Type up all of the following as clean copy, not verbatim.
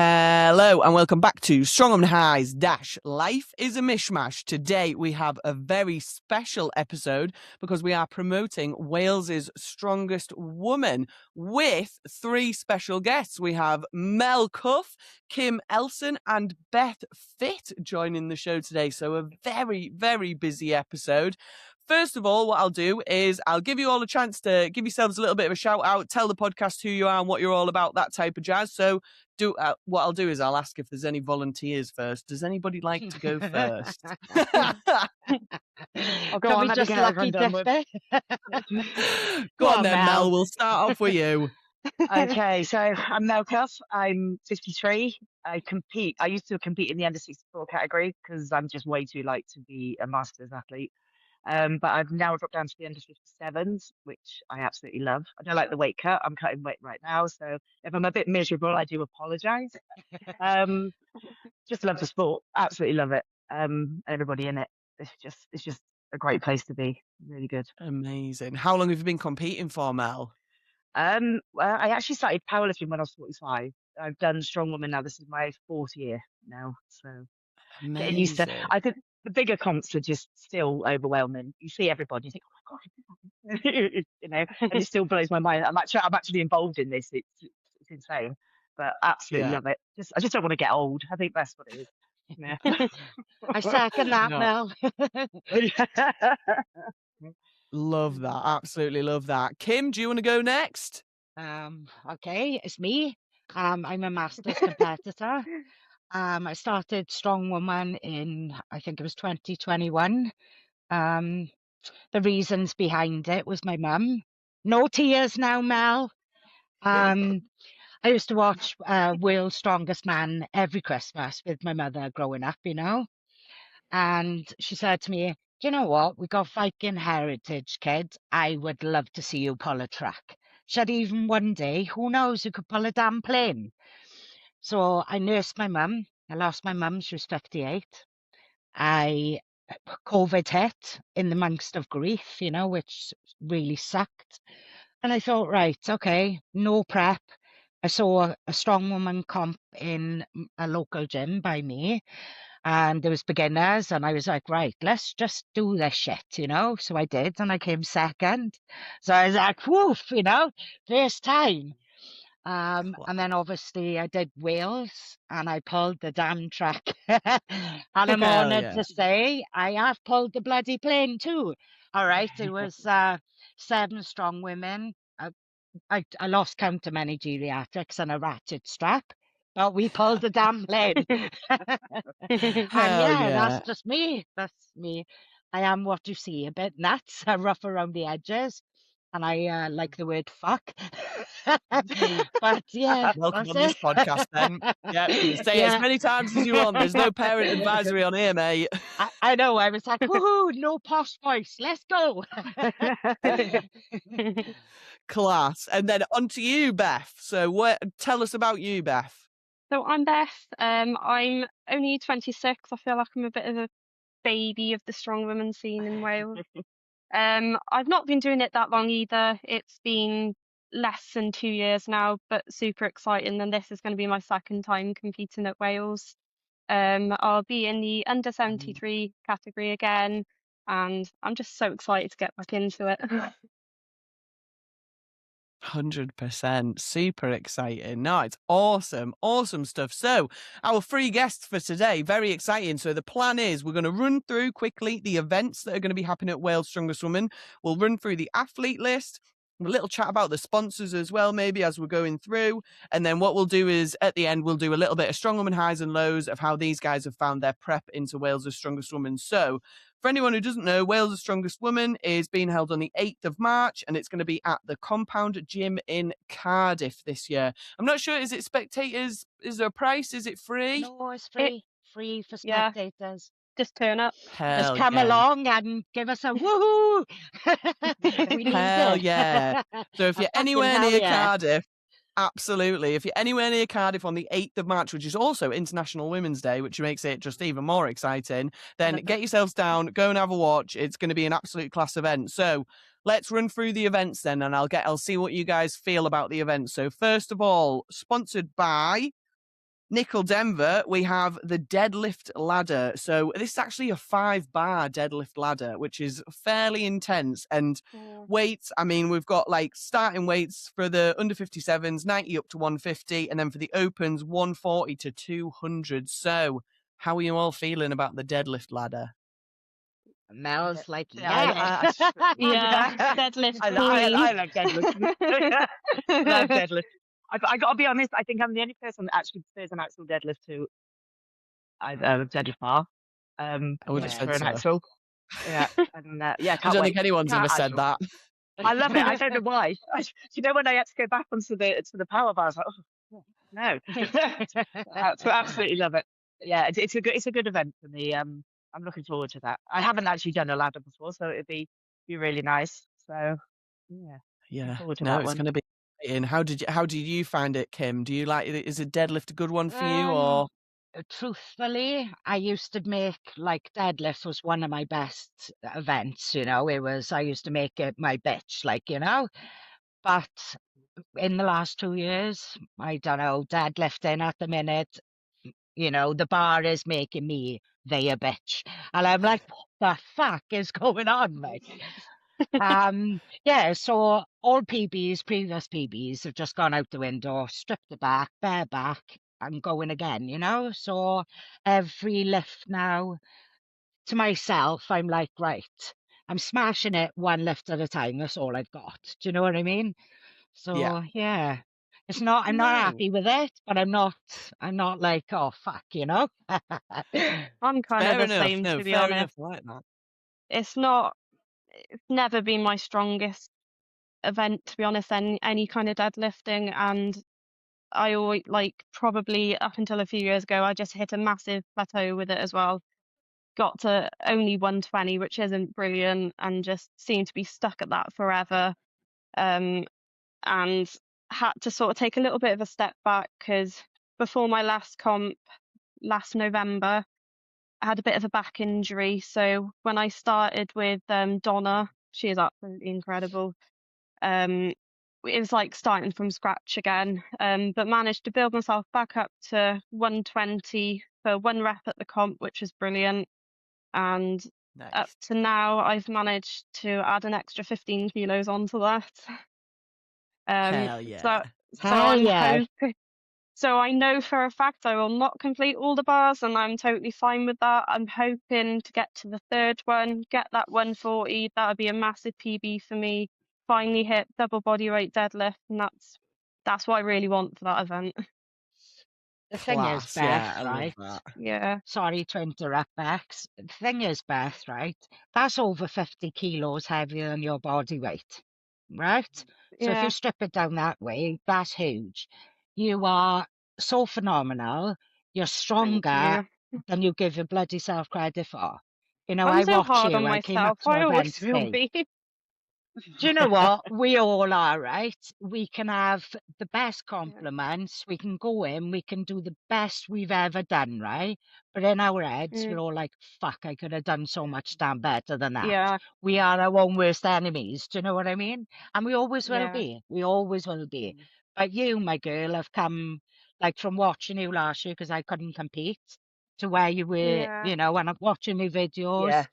Hello and welcome back to Strongman High's Life is a Mishmash. Today we have a very special episode because we are promoting Wales's Strongest Woman with three special guests. We have Mel Cuff, Kym Elson and Beth Fitt joining the show today. So a very, very busy episode. First of all, what I'll do is I'll give you all a chance to give yourselves a little bit of a shout out, tell the podcast who you are and what you're all about, that type of jazz. So what I'll do is I'll ask if there's any volunteers first. Does anybody like to go first? I'll go on. Just lucky Go on then, Mel. We'll start off with you. Okay, so I'm Mel Cuff. I'm 53. I used to compete in the under 64 category because I'm just way too light to be a masters athlete. But I've now dropped down to the under 57s, which I absolutely love. I don't like the weight cut. I'm cutting weight right now, so if I'm a bit miserable, I do apologise. Just love the sport, absolutely love it. And everybody in it. It's just a great place to be. Really good. Amazing. How long have you been competing for, Mel? Well, I actually started powerlifting when I was 45. I've done strongwoman now. This is my fourth year now, so getting used to. I think the bigger comps are just still overwhelming. You see everybody, you think, "Oh my god," you know, and it still blows my mind. I'm actually involved in this. It's insane, but absolutely love it. I just don't want to get old. I think that's what it is. Yeah. I second that, Mel. Love that. Absolutely love that. Kym, do you want to go next? Okay, it's me. I'm a masters competitor. I started Strong Woman in, I think it was 2021. The reasons behind it was my mum. No tears now, Mel. I used to watch World's Strongest Man every Christmas with my mother growing up, you know. And she said to me, "Do you know what? We got Viking heritage, kid. I would love to see you pull a track." She said, even one day, who knows, you could pull a damn plane. So I nursed my mum. I lost my mum. She was 58. COVID hit in the amongst of grief, you know, which really sucked. And I thought, right, okay, no prep. I saw a strong woman comp in a local gym by me, and there was beginners, and I was like, right, let's just do this shit, you know. So I did, and I came second. So I was like, woof, you know, first time. And then obviously I did Wales and I pulled the damn track. And I'm honoured to say I have pulled the bloody plane too. All right, it was 7 strong women. I lost count of many geriatrics and a ratchet strap, but we pulled the damn plane. And that's just me. That's me. I am what you see, a bit nuts, rough around the edges. And I like the word fuck. But yeah. Welcome on this podcast then. Yeah, say it as many times as you want. There's no parent advisory on here, mate. I know. I was like, woohoo, no posh voice. Let's go. Class. And then on to you, Beth. So tell us about you, Beth. So I'm Beth. I'm only 26. I feel like I'm a bit of a baby of the strong women scene in Wales. I've not been doing it that long either. It's been less than 2 years now, but super exciting. And this is going to be my second time competing at Wales. I'll be in the under 73 category again, and I'm just so excited to get back into it. 100%. Super exciting. No, it's awesome. Awesome stuff. So our 3 guests for today, very exciting. So the plan is we're going to run through quickly the events that are going to be happening at Wales Strongest Woman. We'll run through the athlete list, a little chat about the sponsors as well, maybe as we're going through. And then what we'll do is at the end, we'll do a little bit of Strong Woman highs and lows of how these guys have found their prep into Wales' Strongest Woman. So for anyone who doesn't know, Wales' Strongest Woman is being held on the 8th of March, and it's going to be at the Compound Gym in Cardiff this year. I'm not sure, is it spectators? Is there a price? Is it free? No, it's free. Free for spectators. Just turn up. Just come along and give us a woohoo. Hell yeah. So if you're anywhere near Cardiff, absolutely. If you're anywhere near Cardiff on the 8th of March, which is also International Women's Day, which makes it just even more exciting, then get yourselves down, go and have a watch. It's going to be an absolute class event. So let's run through the events then, and I'll see what you guys feel about the event. So first of all, sponsored by Nickel Denver, we have the Deadlift Ladder. So this is actually a 5-bar deadlift ladder, which is fairly intense. And weights, I mean, we've got like starting weights for the under 57s, 90 up to 150, and then for the opens, 140 to 200. So how are you all feeling about the Deadlift Ladder? Mel's like, Yeah, Yeah, deadlift I queen. like deadlift. Love deadlift. I got to be honest. I think I'm the only person that actually prefers an actual deadlift to a deadlift bar. I would have For said an so. actual. Yeah, and yeah, I can't don't wait. think anyone's ever said that. I love it. I don't know why. You know, when I had to go back onto the power bar, I was like, oh no, absolutely love it. Yeah, it's a good event for me. I'm looking forward to that. I haven't actually done a ladder before, so it'd be really nice. So yeah, looking forward to that it's one. going to be exciting. How did you find it, Kym? Do you like it? Is a deadlift a good one for you, or? Truthfully, I used to make like deadlift was one of my best events, you know. I used to make it my bitch, like, you know. But in the last 2 years, I don't know, deadlifting at the minute, you know, the bar is making me a bitch. And I'm like, what the fuck is going on, mate? Yeah, so all previous PBs have just gone out the window, stripped it back, bare back, and going again, you know? So every lift now, to myself, I'm like, right, I'm smashing it one lift at a time. That's all I've got. Do you know what I mean? So yeah. I'm not happy with it, but I'm not like, oh fuck, you know? I'm kind of Fair the enough. same, No, to be fair honest. enough. I like that. It's never been my strongest event, to be honest, any kind of deadlifting. And I always, like, probably up until a few years ago, I just hit a massive plateau with it as well. Got to only 120, which isn't brilliant, and just seemed to be stuck at that forever. And had to sort of take a little bit of a step back, because before my last comp last November, I had a bit of a back injury. So when I started with Donna, she is absolutely incredible. It was like starting from scratch again, but managed to build myself back up to 120 for one rep at the comp, which was brilliant. And Nice. up to now, I've managed to add an extra 15 kilos onto that. Hell yeah. So I know for a fact I will not complete all the bars, and I'm totally fine with that. I'm hoping to get to the third one, get that 140. That would be a massive PB for me. Finally hit double body weight deadlift, and that's what I really want for that event. The thing is, Beth, I right? love that. Yeah. Sorry to interrupt, Bex. The thing is, Beth, right? That's over 50 kilos heavier than your body weight, right? So if you strip it down that way, that's huge. You are so phenomenal. You're stronger than you give your bloody self credit for. You know, I'm I so watch hard you. on I came up myself. to I always events. will be. Do you know what? We all are, right? We can have the best compliments. We can go in, we can do the best we've ever done, right? But in our heads, we're all like, fuck, I could have done so much damn better than that. Yeah. We are our own worst enemies. Do you know what I mean? And we always will be. We always will be. But you, my girl, have come, like, from watching you last year, because I couldn't compete, to where you were, you know, when I'm watching your videos. Yeah.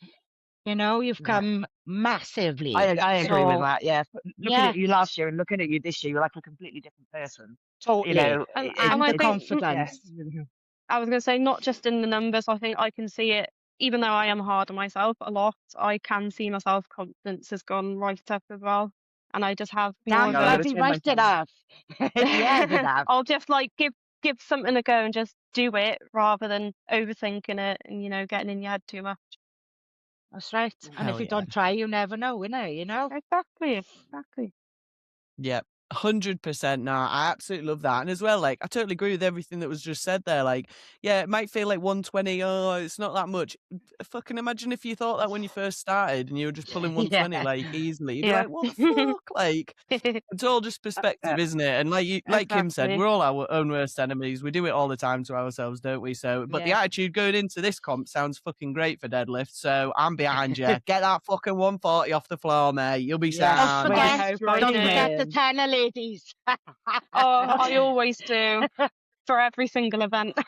You know, you've come massively. I agree with that. Yeah, looking Yeah. at you last year and looking at you this year, you're like a completely different person. Totally. You know, And I I the think, confidence. I was going to say, not just in the numbers. I think I can see it, even though I am hard on myself a lot, I can see my self-confidence has gone right up as well. And I just have more Damn of bloody right it up. Yeah, it up. I'll just like give something a go and just do it rather than overthinking it and, you know, getting in your head too much. That's right. And if you don't try, you never know, innit? You know? Exactly. Yep. 100%. No, I absolutely love that. And as well, like, I totally agree with everything that was just said there. Like, yeah, it might feel like 120, oh, it's not that much. Fucking imagine if you thought that when you first started and you were just pulling 120 like easily. You'd be like, what the fuck? Like, it's all just perspective, isn't it? And like Kym said, we're all our own worst enemies. We do it all the time to ourselves, don't we? So, but the attitude going into this comp sounds fucking great for deadlift. So I'm behind you. Get that fucking 140 off the floor, mate. You'll be sound. Don't forget the tenner, ladies. Oh, I always do. for every single event.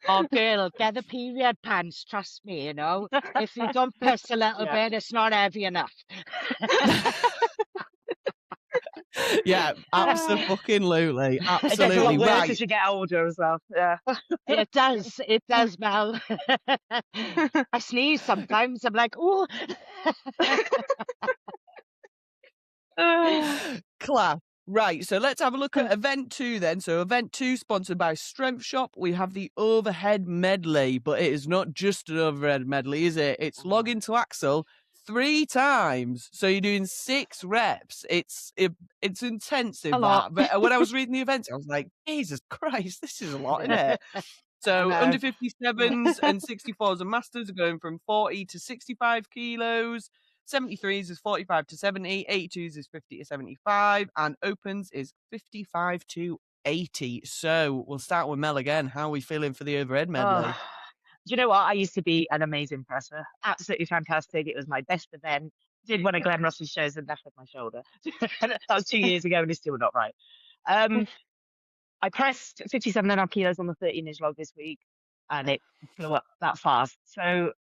Oh, girl, get the period pants, trust me, you know. If you don't piss a little bit, it's not heavy enough. Yeah, absolutely. It gets a lot Absolutely. worse Right. as you get older as well. Yeah. It does, Mel. I sneeze sometimes. I'm like, oh. Class. Right, so let's have a look at event 2 then. So event 2 sponsored by Strength Shop. We have the overhead medley, but it is not just an overhead medley, is it? It's log into axle 3 times. So you're doing 6 reps. It's intensive, A lot. that. But when I was reading the events, I was like, Jesus Christ, this is a lot, isn't it? So under 57s and 64s and masters are going from 40 to 65 kilos. 73s is 45 to 70, 82s is 50 to 75, and opens is 55 to 80. So we'll start with Mel again. How are we feeling for the overhead medley? Do you know what? I used to be an amazing presser. Absolutely fantastic. It was my best event. Did one of Glenn Russell's shows and left with my shoulder. That was 2 years ago and it's still not right. I pressed 57.5 kilos on the 13-inch log this week and it blew up that fast. So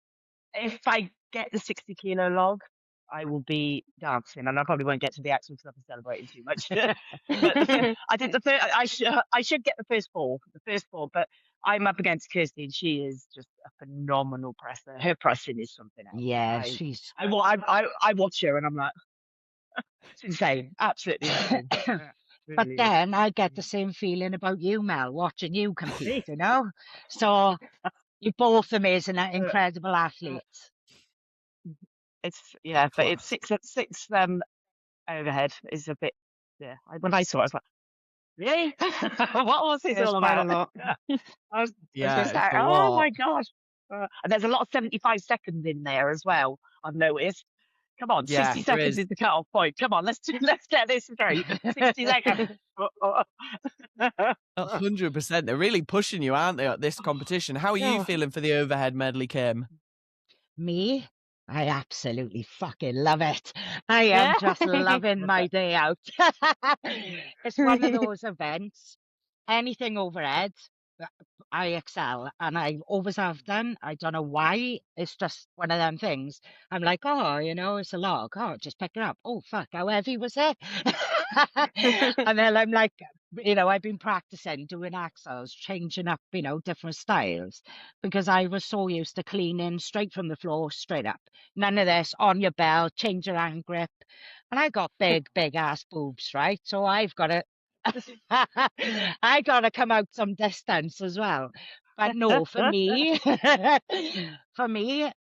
if I get the 60-kilo log, I will be dancing, and I probably won't get to the axle because I've been celebrating too much. But I think I should get the first four, but I'm up against Kirsty, and she is just a phenomenal presser. Her pressing is something else. Yeah, I watch her, and I'm like, it's insane, absolutely insane. But then I get the same feeling about you, Mel, watching you compete, you know? So you're both amazing, incredible athletes. But it's six overhead is a bit. Yeah, when I saw it, I was like, really? What was this all about? Quite a lot. I was Yeah, just it's like, a oh lot. my gosh. And there's a lot of 75 seconds in there as well, I've noticed. Come on, Yeah, 60 there seconds is. is the cut-off point. Come on, let's get this straight. 60 seconds. 100%. They're really pushing you, aren't they, at this competition? How are you Yeah. feeling for the overhead medley, Kym? Me? I absolutely fucking love it. I am just loving my day out. It's one of those events, anything overhead, I excel, and I always have done. I don't know why. It's just one of them things. I'm like, oh, you know, it's a log. Oh, just pick it up. Oh, fuck, how heavy was it? And then I'm like, you know, I've been practicing doing axles, changing up, you know, different styles, because I was so used to cleaning straight from the floor, straight up. None of this on your belt, change your hand grip. And I got big ass boobs, right? So I've got to I gotta come out some distance as well. But no, for me,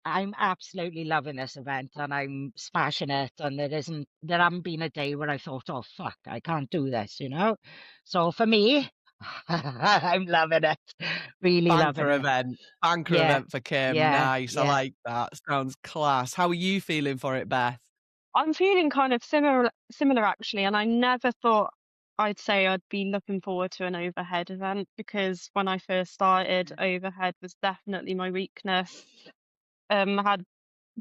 I'm absolutely loving this event and I'm smashing it. And there haven't been a day where I thought, oh fuck, I can't do this, you know? So for me, I'm loving it. Really Banker loving it. event. Banker Yeah, event for Kym. yeah, Nice. I yeah. like that. Sounds class. How are you feeling for it, Beth? I'm feeling kind of similar actually, and I never thought I'd say I'd be looking forward to an overhead event because when I first started, overhead was definitely my weakness. I had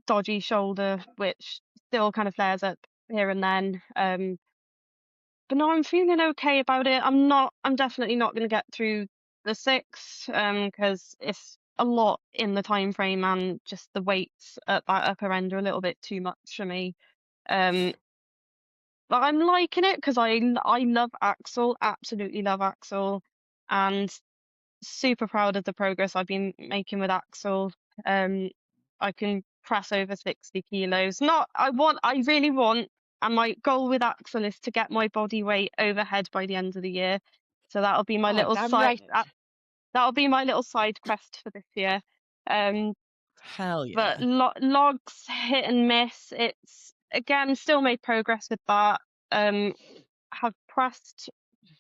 dodgy shoulder, which still kind of flares up here and then. But no, I'm feeling okay about it. I'm definitely not going to get through the 6 because it's a lot in the time frame and just the weights at that upper end are a little bit too much for me. But I'm liking it because I love Axel, absolutely love Axel, and super proud of the progress I've been making with Axel. I can press over 60 kilos. I really want, and my goal with Axel is to get my body weight overhead by the end of the year. So that'll be my Oh, little damn side. right. That'll be my little side quest for this year. Hell yeah. But logs hit and miss. It's again still made progress with that. Have pressed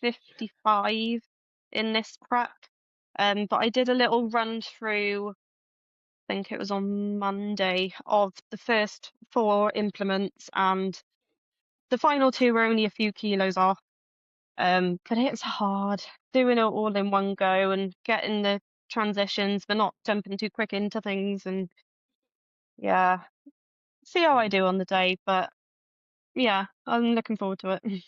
55 in this prep. But I did a little run through, I think it was on Monday, of the first 4 implements, and the final 2 were only a few kilos off. But it's hard doing it all in one go and getting the transitions, but not jumping too quick into things. And yeah, see how I do on the day. But yeah, I'm looking forward to it.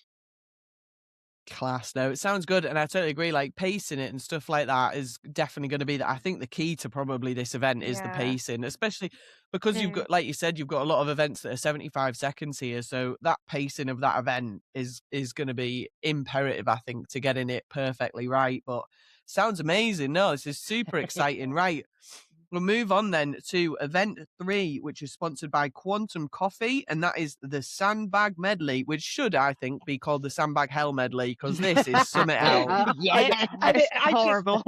Class. No, it sounds good, and I totally agree. Like pacing it and stuff like that is definitely going to be I think the key to probably this event is the Yeah. pacing, especially because you've got, like you said, you've got a lot of events that are 75 seconds here. So that pacing of that event is going to be imperative, I think, to getting it perfectly right. But sounds amazing. No, this is super exciting. Right. We'll move on then to event 3, which is sponsored by Quantum Coffee, and that is the Sandbag Medley, which should, I think, be called the Sandbag Hell Medley, because this is something else. Yeah. I Horrible.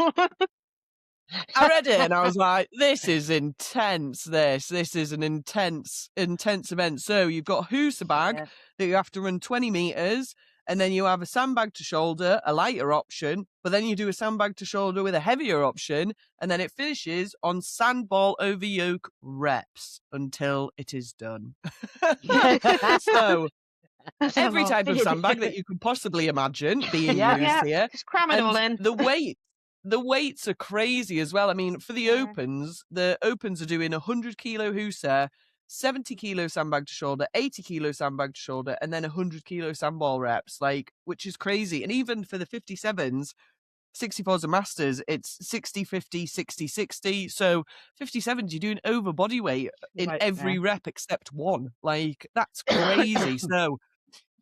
I read it and I was like, this is intense. This is an intense event. So you've got Hoosa bag that you have to run 20 meters, and then you have a sandbag to shoulder, a lighter option, but then you do a sandbag to shoulder with a heavier option, and then it finishes on sandball over yoke reps until it is done. So every type of sandbag that you could possibly imagine being used here. Just cram it all in. The weights are crazy as well. I mean, for the opens are doing 100 kilo Hoosa, 70 kilo sandbag to shoulder, 80 kilo sandbag to shoulder, and then 100 kilo sandball reps, like, which is crazy. And even for the 57s, 64s and masters, it's 60, 50, 60, 60. So 57s, you're doing over body weight in every rep except one. Like, that's crazy. So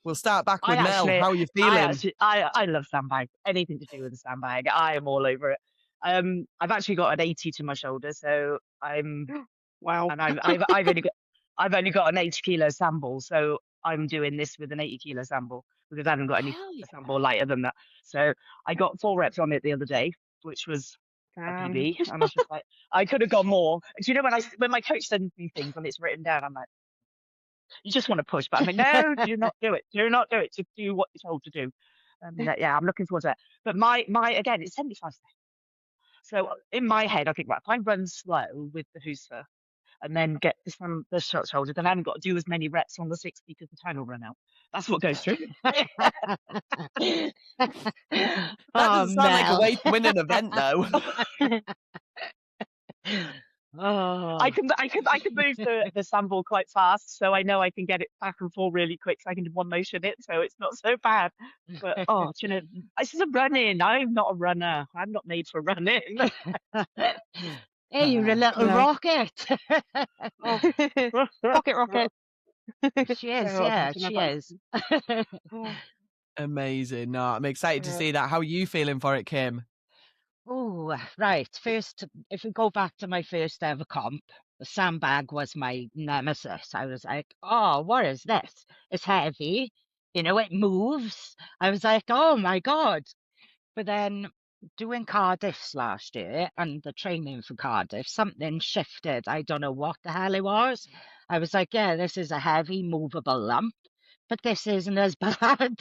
we'll start back with Mel. How are you feeling? I love sandbag. Anything to do with a sandbag, I am all over it. I've actually got an 80 to my shoulder, so I'm wow. And I've only got an 80 kilo sandball, so I'm doing this with an 80 kilo sandball because I haven't got any sandball lighter than that. So I got 4 reps on it the other day, which was a PB, and I was just like, I could have got more. Do you know when my coach sends me things and it's written down, I'm like, you just want to push, but I'm like, no, do not do it. Do not do it. Just do what you're told to do. Yeah, I'm looking forward to that. But my again, it's 75 seconds. So in my head, I think, right, if I run slow with the Hoosa and then get the short shoulder, then I haven't got to do as many reps on the 60 because the time will run out. That's what goes through. That doesn't sound like a way to win an event, though. I can move the sandball quite fast, so I know I can get it back and forth really quick, so I can one motion it, so it's not so bad. But do you know, this is a running. I'm not a runner. I'm not made for running. Hey, you're a little rocket. Rocket. She is, yeah, she is. Amazing. No, I'm excited to see that. How are you feeling for it, Kym? Oh, right. First, if we go back to my first ever comp, the sandbag was my nemesis. I was like, oh, what is this? It's heavy. You know, it moves. I was like, oh my God. But then doing Cardiff last year and the training for Cardiff, something shifted. I don't know what the hell it was. I was like, yeah, this is a heavy, movable lump, but this isn't as bad.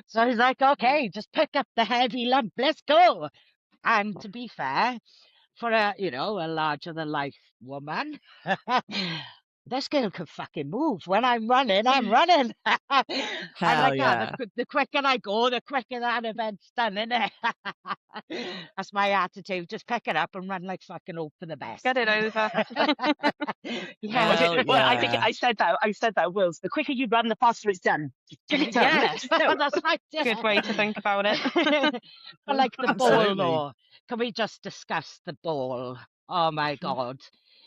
So I was like, okay, just pick up the heavy lump. Let's go. And to be fair, for a larger than life woman, this girl could fucking move. When I'm running, I'm running. The quicker I go, the quicker that event's done, innit? That's my attitude. Just pick it up and run like fucking hope for the best. Get it over. Well, I think I said that, Wills. The quicker you run, the faster it's done. Get it done. Yes, that's right. Good way to think about it. But like the ball, though. Can we just discuss the ball? Oh my God.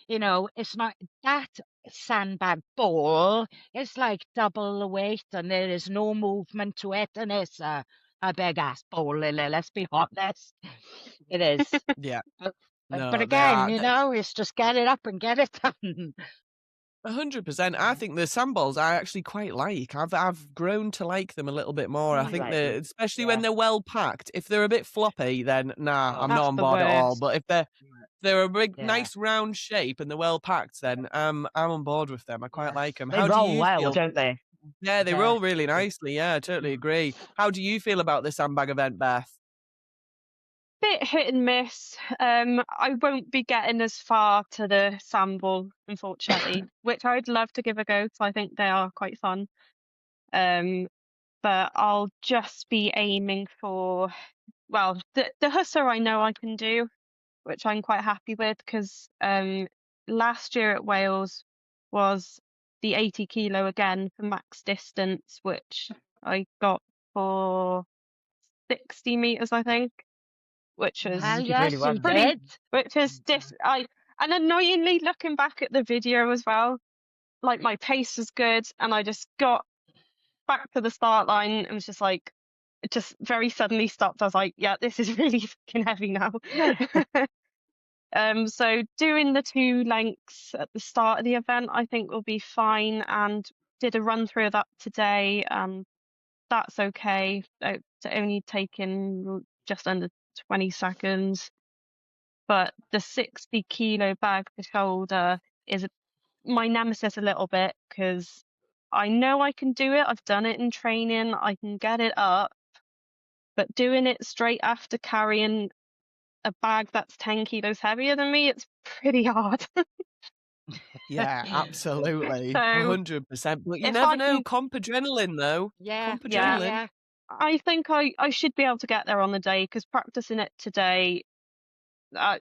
You know, it's not that sandbag ball. It's like double the weight and there is no movement to it. And it's a big ass ball, Lily. Let's be honest. It is. Yeah. But again, it's just get it up and get it done. 100%. I think the sandballs I actually quite like. I've grown to like them a little bit more. I think especially when they're well packed. If they're a bit floppy, then I'm not on board at all. But if they're a big, nice round shape and they're well packed, then I'm on board with them. I quite like them. They roll well, don't they? Yeah, they roll really nicely. Yeah, I totally agree. How do you feel about the sandbag event, Beth? Bit hit and miss. I won't be getting as far to the sandball, unfortunately, which I'd love to give a go. So I think they are quite fun. But I'll just be aiming for, well, the Hoosa I know I can do, which I'm quite happy with because last year at Wales was the 80 kilo again for max distance, which I got for 60 meters, I think, which was Hell You did yes, really well you then. did. which is and annoyingly looking back at the video as well, like my pace was good, and I just got back to the start line and was just like, it just very suddenly stopped. I was like, yeah, this is really fucking heavy now. So doing the 2 lengths at the start of the event, I think will be fine, and did a run through of that today. That's okay. It's only taken just under 20 seconds. But the 60 kilo bag per shoulder is my nemesis a little bit, because I know I can do it. I've done it in training. I can get it up. But doing it straight after carrying a bag that's 10 kilos heavier than me, it's pretty hard. Yeah, absolutely. So 100%. But you if never I know. can, Comp adrenaline, though. Yeah, Comp yeah, adrenaline. yeah. I think I should be able to get there on the day, because practicing it today, I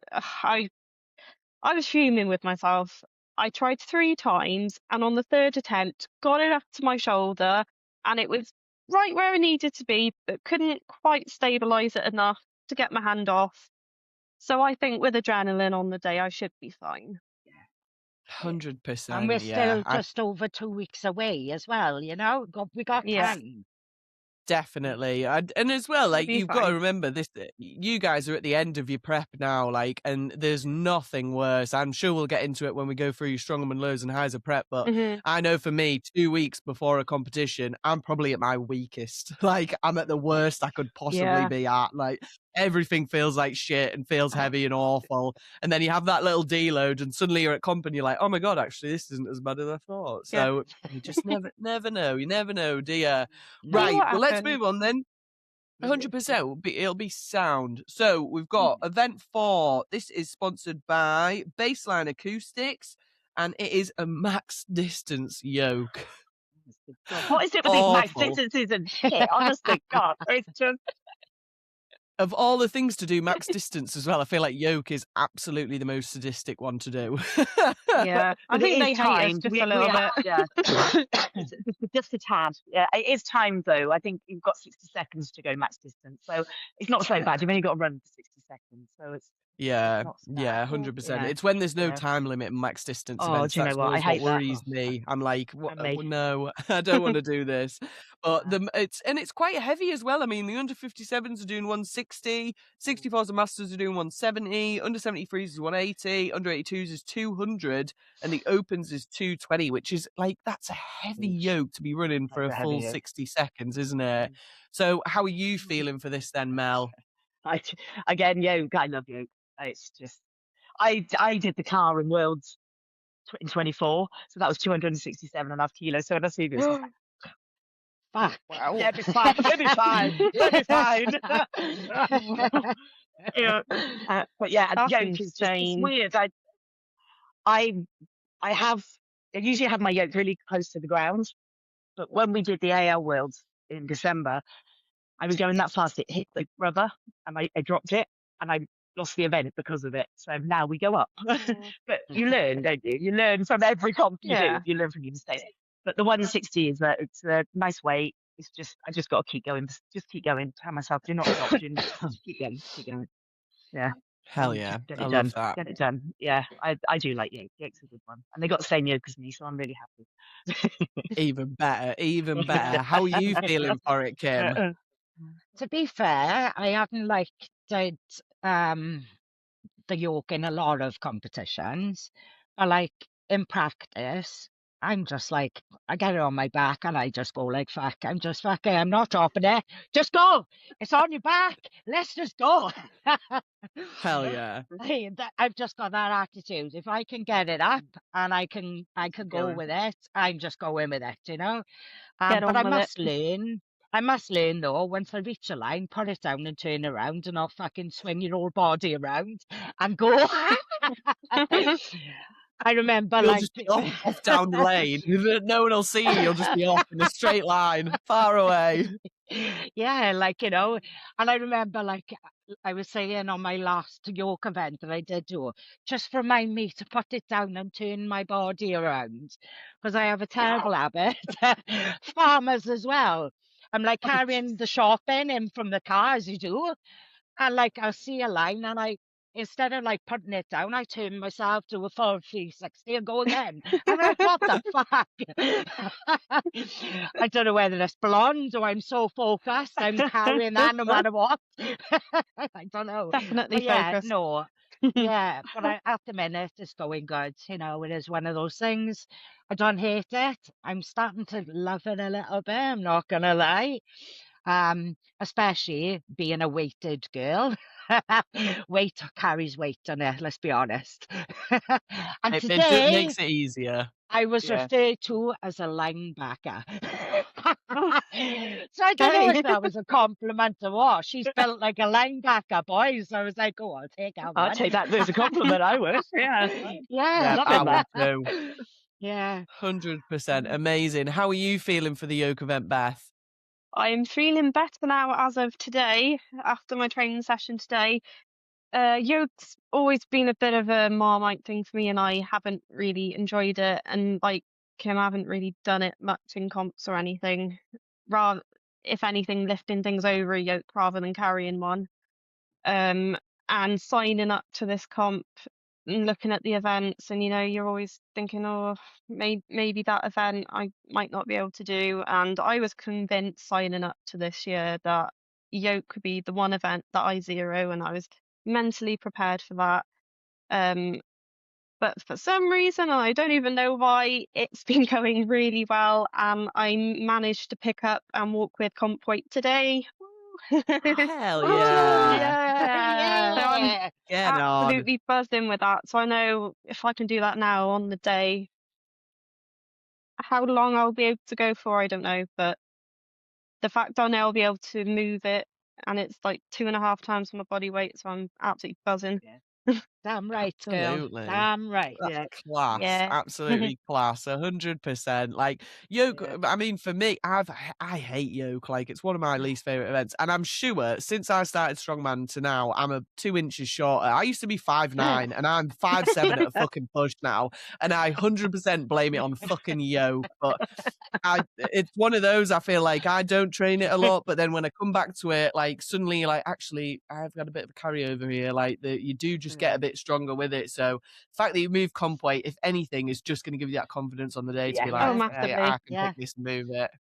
was fuming with myself. I tried 3 times, and on the 3rd attempt, got it up to my shoulder, and it was right where it needed to be, but couldn't quite stabilize it enough to get my hand off. So I think with adrenaline on the day, I should be fine. And 100%. we're Yeah. still just over 2 weeks away as well, you know? We got Yeah, time. Definitely. And as well, I'll like, be you've got to fine. remember this, you guys are at the end of your prep now, like, and there's nothing worse. I'm sure we'll get into it when we go through your Strongman lows and highs of prep, but Mhm. I know for me, 2 weeks before a competition, I'm probably at my weakest. Like, I'm at the worst I could possibly Yeah. be at. Like, everything feels like shit and feels heavy and awful. And then you have that little deload, and suddenly you're at comp and you're like, oh my God, actually, this isn't as bad as I thought. Yeah. So you just never know. You never know, do you? No. See Right. what Well, let's happens. move on then. 100%. It'll be sound. So we've got event 4. This is sponsored by Baseline Acoustics, and it is a max distance yoke. What is it with these max Awful. distances and shit? Honestly, God, it's just. Of all the things to do max distance as well, I feel like yoke is absolutely the most sadistic one to do. Yeah, I But it think is they hate us timed. just a little bit. Yeah, just a tad. Yeah, it is timed though. I think you've got 60 seconds to go max distance, so it's not so bad. You've only got to run for 60 seconds, so it's Yeah, not so yeah, bad. 100%. Yeah, It's when there's no yeah. time limit in max distance Oh, events. do you know That's what? I always what hate that. worries me. I'm like, And me. no, I don't want to do this. But Yeah. it's quite heavy as well. I mean, the under 57s are doing 160, 64s and masters are doing 170, under 73s is 180, under 82s is 200, and the opens is 220, which is like, that's a heavy yoke to be running for a That's a full heavy yoke. 60 seconds, isn't it? So how are you feeling for this then, Mel? Again, yoke. I love yoke. It's just. I did the car in Worlds in 24, so that was 267.5 kilos. So when I see this, I was like, Fuck. wow, yeah, it'll be fine. It'll be fine. It'll be fine. Yeah. But yeah, That's yoke is just it's insane. weird. I usually have my yoke really close to the ground, but when we did the AL Worlds in December, I was going that fast it hit the rubber, and I dropped it, and I lost the event because of it. So now we go up. But you learn, don't you? You learn from every comp you do. Yeah. You learn from your mistakes. But the 160 is it's a nice weight. It's just I just got to keep going. Just keep going. Tell myself, do not stop. Just keep going. Keep going. Yeah. Hell yeah, Get I it love done. that. Get it done. Yeah, I do like yoke. Yoke's a good one, and they got the same yoke as me, so I'm really happy. Even better, even better. How are you feeling for it, Kym? To be fair, I haven't did the yoke in a lot of competitions, but like in practice, I'm just like I get it on my back and I just go like fuck. I'm just fucking. I'm not dropping it. Just go. It's on your back. Let's just go. Hell yeah. I've just got that attitude. If I can get it up and I can go going. with it, I'm just going with it, you know. Get But on I with must learn. I must learn though, once I reach a line, put it down and turn around and not fucking swing your whole body around and go. I remember You'll just be off down the lane. No one will see you. You'll just be off in a straight line, far away. Yeah, like, you know, and I remember like I was saying on my last yoke event that I did do, just remind me to put it down and turn my body around because I have a terrible habit. Farmers as well. I'm like carrying the shopping in from the car as you do. And like I'll see a line and instead of like putting it down, I turn myself to a full 360 and go again. I'm like, what the fuck? I don't know whether it's blonde or I'm so focused. I'm carrying that no matter what. I don't know. Definitely But yeah, focused. no. Yeah, but at the minute it's going good. It is one of those things. I don't hate it. I'm starting to love it a little bit. I'm not gonna lie. Especially being a weighted girl. Weight carries weight on it, let's be honest. And It today makes it easier. I was Yeah. referred to as a linebacker. So I don't know if that was a compliment or what. She's built like a linebacker, boy. So I was like, oh, I'll take that I'll one. take that as a compliment. I would. Yeah. Yeah. Yeah, I would too. Yeah. 100%. Amazing. How are you feeling for the yoke event, Beth? I'm feeling better now as of today, after my training session today. Yoke's always been a bit of a Marmite thing for me, and I haven't really enjoyed it. And like Kym, I haven't really done it much in comps or anything. Rather, if anything, lifting things over a yoke rather than carrying one. And signing up to this comp and looking at the events, and you're always thinking, oh, maybe that event I might not be able to do. And I was convinced signing up to this year that yoke could be the one event that I zero, and I was mentally prepared for that. But for some reason, I don't even know why, it's been going really well, and I managed to pick up and walk with comp weight today. Hell Oh, yeah. So I'm yeah. Get on. absolutely buzzing with that. So I know if I can do that now on the day, how long I'll be able to go for, I don't know. But the fact I know I'll be able to move it, and it's like 2.5 times my body weight, so I'm absolutely buzzing. Damn right, girl. Absolutely. Damn right. That's Yeah. class. Yeah. Absolutely class. 100%. Like yoke, Yeah. I mean, for me, I hate yoke. Like it's one of my least favorite events. And I'm sure since I started Strongman to now, I'm 2 inches shorter. I used to be 5'9" and I'm 5'7" at a fucking push now. And I 100% blame it on fucking yoke. But it's one of those, I feel like I don't train it a lot, but then when I come back to it, like suddenly like, actually I've got a bit of a carryover here. Like you do just get a bit stronger with it. So the fact that you move comp weight, if anything, is just going to give you that confidence on the day to be like, Oh, "Okay, massively. I can pick this and move it."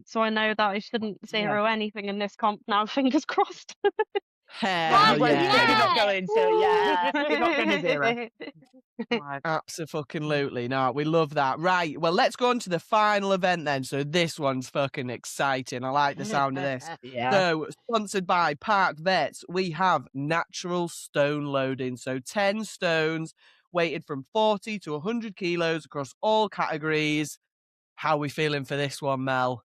So I know that I shouldn't zero anything in this comp now, fingers crossed. Hell Well, yeah. you're not going to. Yeah. You're not going to zero. Absolutely. No, we love that. Right. Well, let's go on to the final event then. So this one's fucking exciting. I like the sound of this. Yeah. So, sponsored by Park Vets, we have natural stone loading. So 10 stones weighted from 40 to 100 kilos across all categories. How are we feeling for this one, Mel?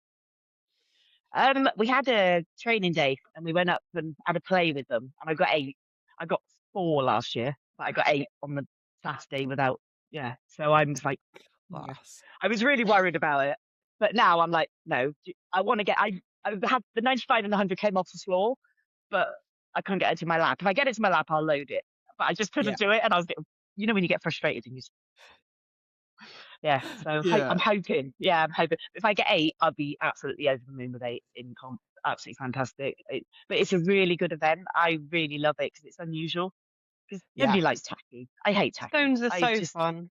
We had a training day and we went up and had a play with them, and I got 8. I got 4 last year, but I got 8 on the Saturday without. Yeah. So I'm just like, Class. I was really worried about it, but now I'm like, no, I want to get. I had the 95 and the 100 came off the floor, but I couldn't get it to my lap. If I get it to my lap, I'll load it. But I just couldn't do it, and I was getting, when you get frustrated and you. Yeah, so I'm hoping. Yeah, I'm hoping. If I get 8, I'll be absolutely over the moon with 8 in comp. Absolutely fantastic. But it's a really good event. I really love it because it's unusual. Because nobody likes tacky. I hate tacky. Stones are so fun.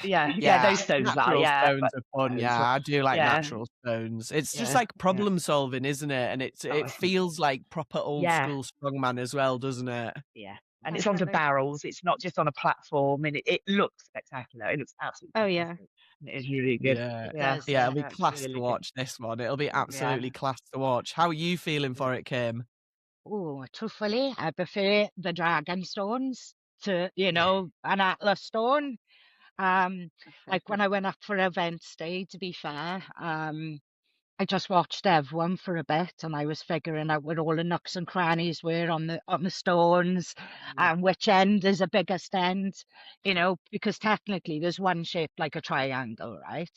Yeah, those stones natural are. stones are fun. Yeah, I do like natural stones. It's just like problem solving, isn't it? And it feels like proper old school strongman as well, doesn't it? Yeah. And it's onto barrels. It's not just on a platform, and it looks spectacular. It looks absolutely fantastic. It is really good. Yeah, it'll be class to watch this one. It'll be absolutely class to watch. How are you feeling for it, Kym? Oh, truthfully, I prefer the dragon stones to, an atlas stone. Like when I went up for events day, to be fair, I just watched everyone for a bit, and I was figuring out where all the nooks and crannies were on the stones, and which end is the biggest end, because technically there's one shaped like a triangle, right?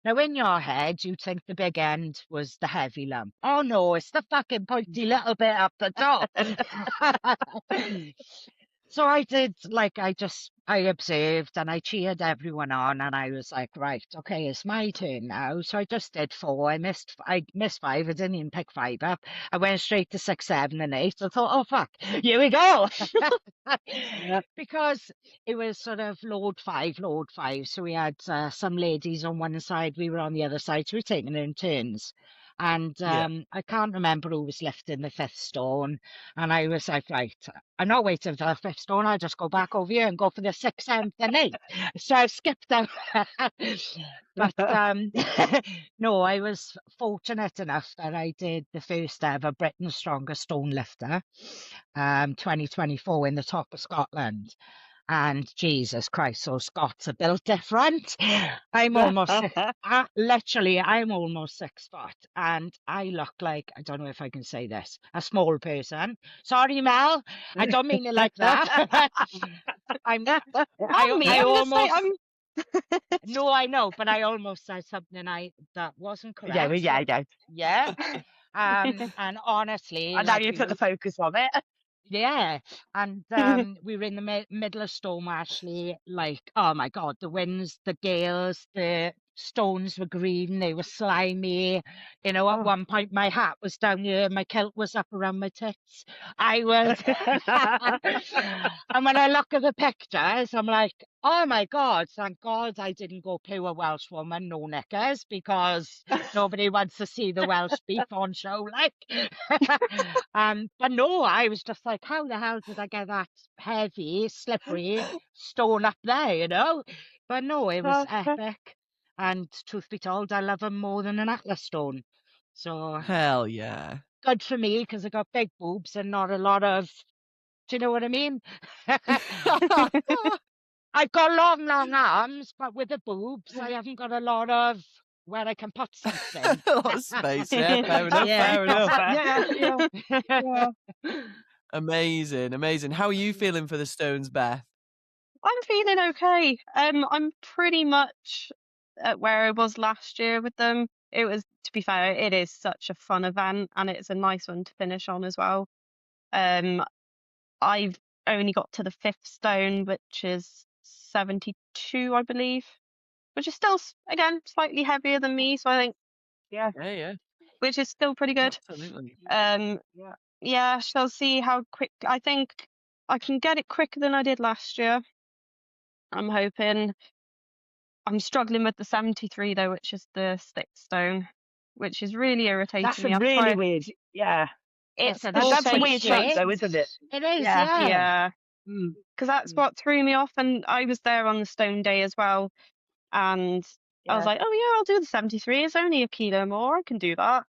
Now in your head, you'd think the big end was the heavy lump. Oh no, it's the fucking pointy little bit up the top. So I did, like, I observed and I cheered everyone on, and I was like, right, okay, it's my turn now. So I just did 4. I missed 5. I didn't even pick 5 up. I went straight to 6, 7, and 8. I thought, oh fuck, here we go. Because it was sort of load 5. So we had some ladies on one side, we were on the other side, so we were taking it in turns. And I can't remember who was lifting the 5th stone. And I was like, right, I'm not waiting for the 5th stone. I'll just go back over here and go for the 6th, 7th, and 8th. So I skipped out. But no, I was fortunate enough that I did the first ever Britain's Strongest Stone Lifter, 2024 in the top of Scotland. And Jesus Christ, those Scots are built different. I'm almost literally, I'm almost 6 foot, and I look like, I don't know if I can say this, a small person. Sorry, Mel, I don't mean it like that. No, I know, but I almost said something that wasn't correct. Yeah. And honestly, and now you put the focus on it. Yeah, and we were in the middle of Storm Ashley, like, oh my God, the winds, the gales, the stones were green, they were slimy. You know, at one point my hat was down here, my kilt was up around my tits. I was, and when I look at the pictures, I'm like, oh my God, thank God I didn't go pure Welsh woman, no knickers, because nobody wants to see the Welsh beef on show, like. But no, I was just like, how the hell did I get that heavy, slippery stone up there, you know? But no, it was epic. And truth be told, I love them more than an Atlas stone. So hell yeah. Good for me, because I got big boobs and not a lot of, do you know what I mean? I've got long arms, but with the boobs, I haven't got a lot of where I can put something. A lot of space, yeah, fair enough, fair enough. Yeah. Amazing. How are you feeling for the stones, Beth? I'm feeling okay. I'm pretty much at where I was last year with them. It was, to be fair, it is such a fun event, and it's a nice one to finish on as well. I've only got to the 5th stone, which is 72, I believe, which is still, again, slightly heavier than me. So I think, yeah, which is still pretty good. Absolutely. Yeah, shall see how quick. I think I can get it quicker than I did last year. I'm hoping. I'm struggling with the 73 though, which is the 6th stone, which is really irritating me. That's really weird. Yeah. It's that's a weird shape though, isn't it? It is, yeah. Because that's what threw me off, and I was there on the stone day as well, and I was like, oh yeah, I'll do the 73. It's only a kilo more. I can do that.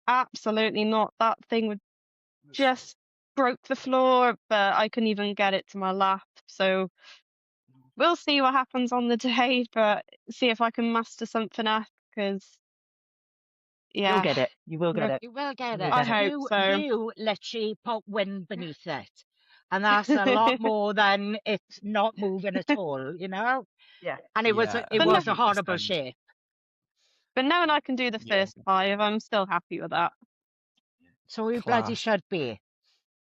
Absolutely not. That thing would just broke the floor, but I couldn't even get it to my lap. So we'll see what happens on the day, but see if I can muster something up, because you'll get it. You will get it. You will get it. I hope so. You literally put wind beneath it, and that's a lot more than it's not moving at all, you know. Yeah. And it was a horrible shape. But knowing I can do the first 5, I'm still happy with that. So we bloody should be.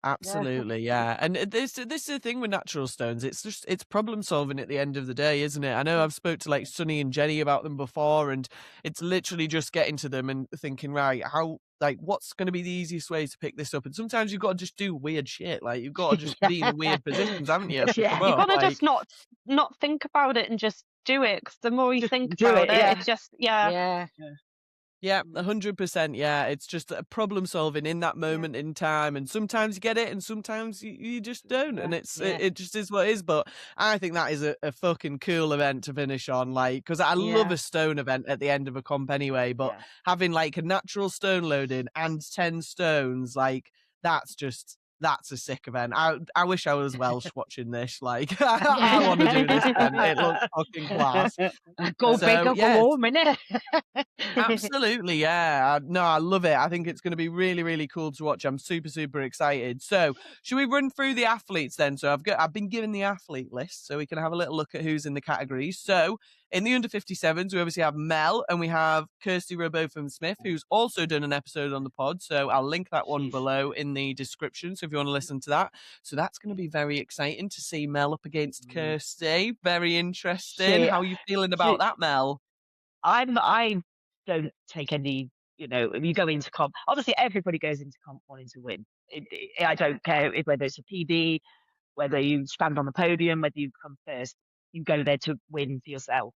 Absolutely, yeah. And this is the thing with natural stones. It's problem solving at the end of the day, isn't it? I know I've spoke to like Sunny and Jenny about them before, and it's literally just getting to them and thinking, right, how, like, what's going to be the easiest way to pick this up? And sometimes you've got to just do weird shit. Like, you've got to just be in weird positions, haven't you? You've got to just not think about it and just do it. Because the more you think about it, it's just Yeah, 100%. Yeah, it's just a problem solving in that moment in time, and sometimes you get it, and sometimes you just don't, and it just is what it is. But I think that is a fucking cool event to finish on, like, because I love a stone event at the end of a comp anyway. But having like a natural stone loading and 10 stones, like that's a sick event. I wish I was Welsh watching this. Like, I want to do this event. It looks fucking class. Go big up a warm, innit? Absolutely, yeah. No, I love it. I think it's going to be really, really cool to watch. I'm super, super excited. So, should we run through the athletes then? So, I've been given the athlete list, so we can have a little look at who's in the categories. So, in the under 57s, we obviously have Mel and we have Kirsty Robotham-Smith, who's also done an episode on the pod. So I'll link that one below in the description. So if you want to listen to that. So that's going to be very exciting to see Mel up against Kirsty. Very interesting. How are you feeling about that, Mel? I don't take any, you go into comp. Obviously, everybody goes into comp wanting to win. I don't care whether it's a PB, whether you stand on the podium, whether you come first. You go there to win for yourself.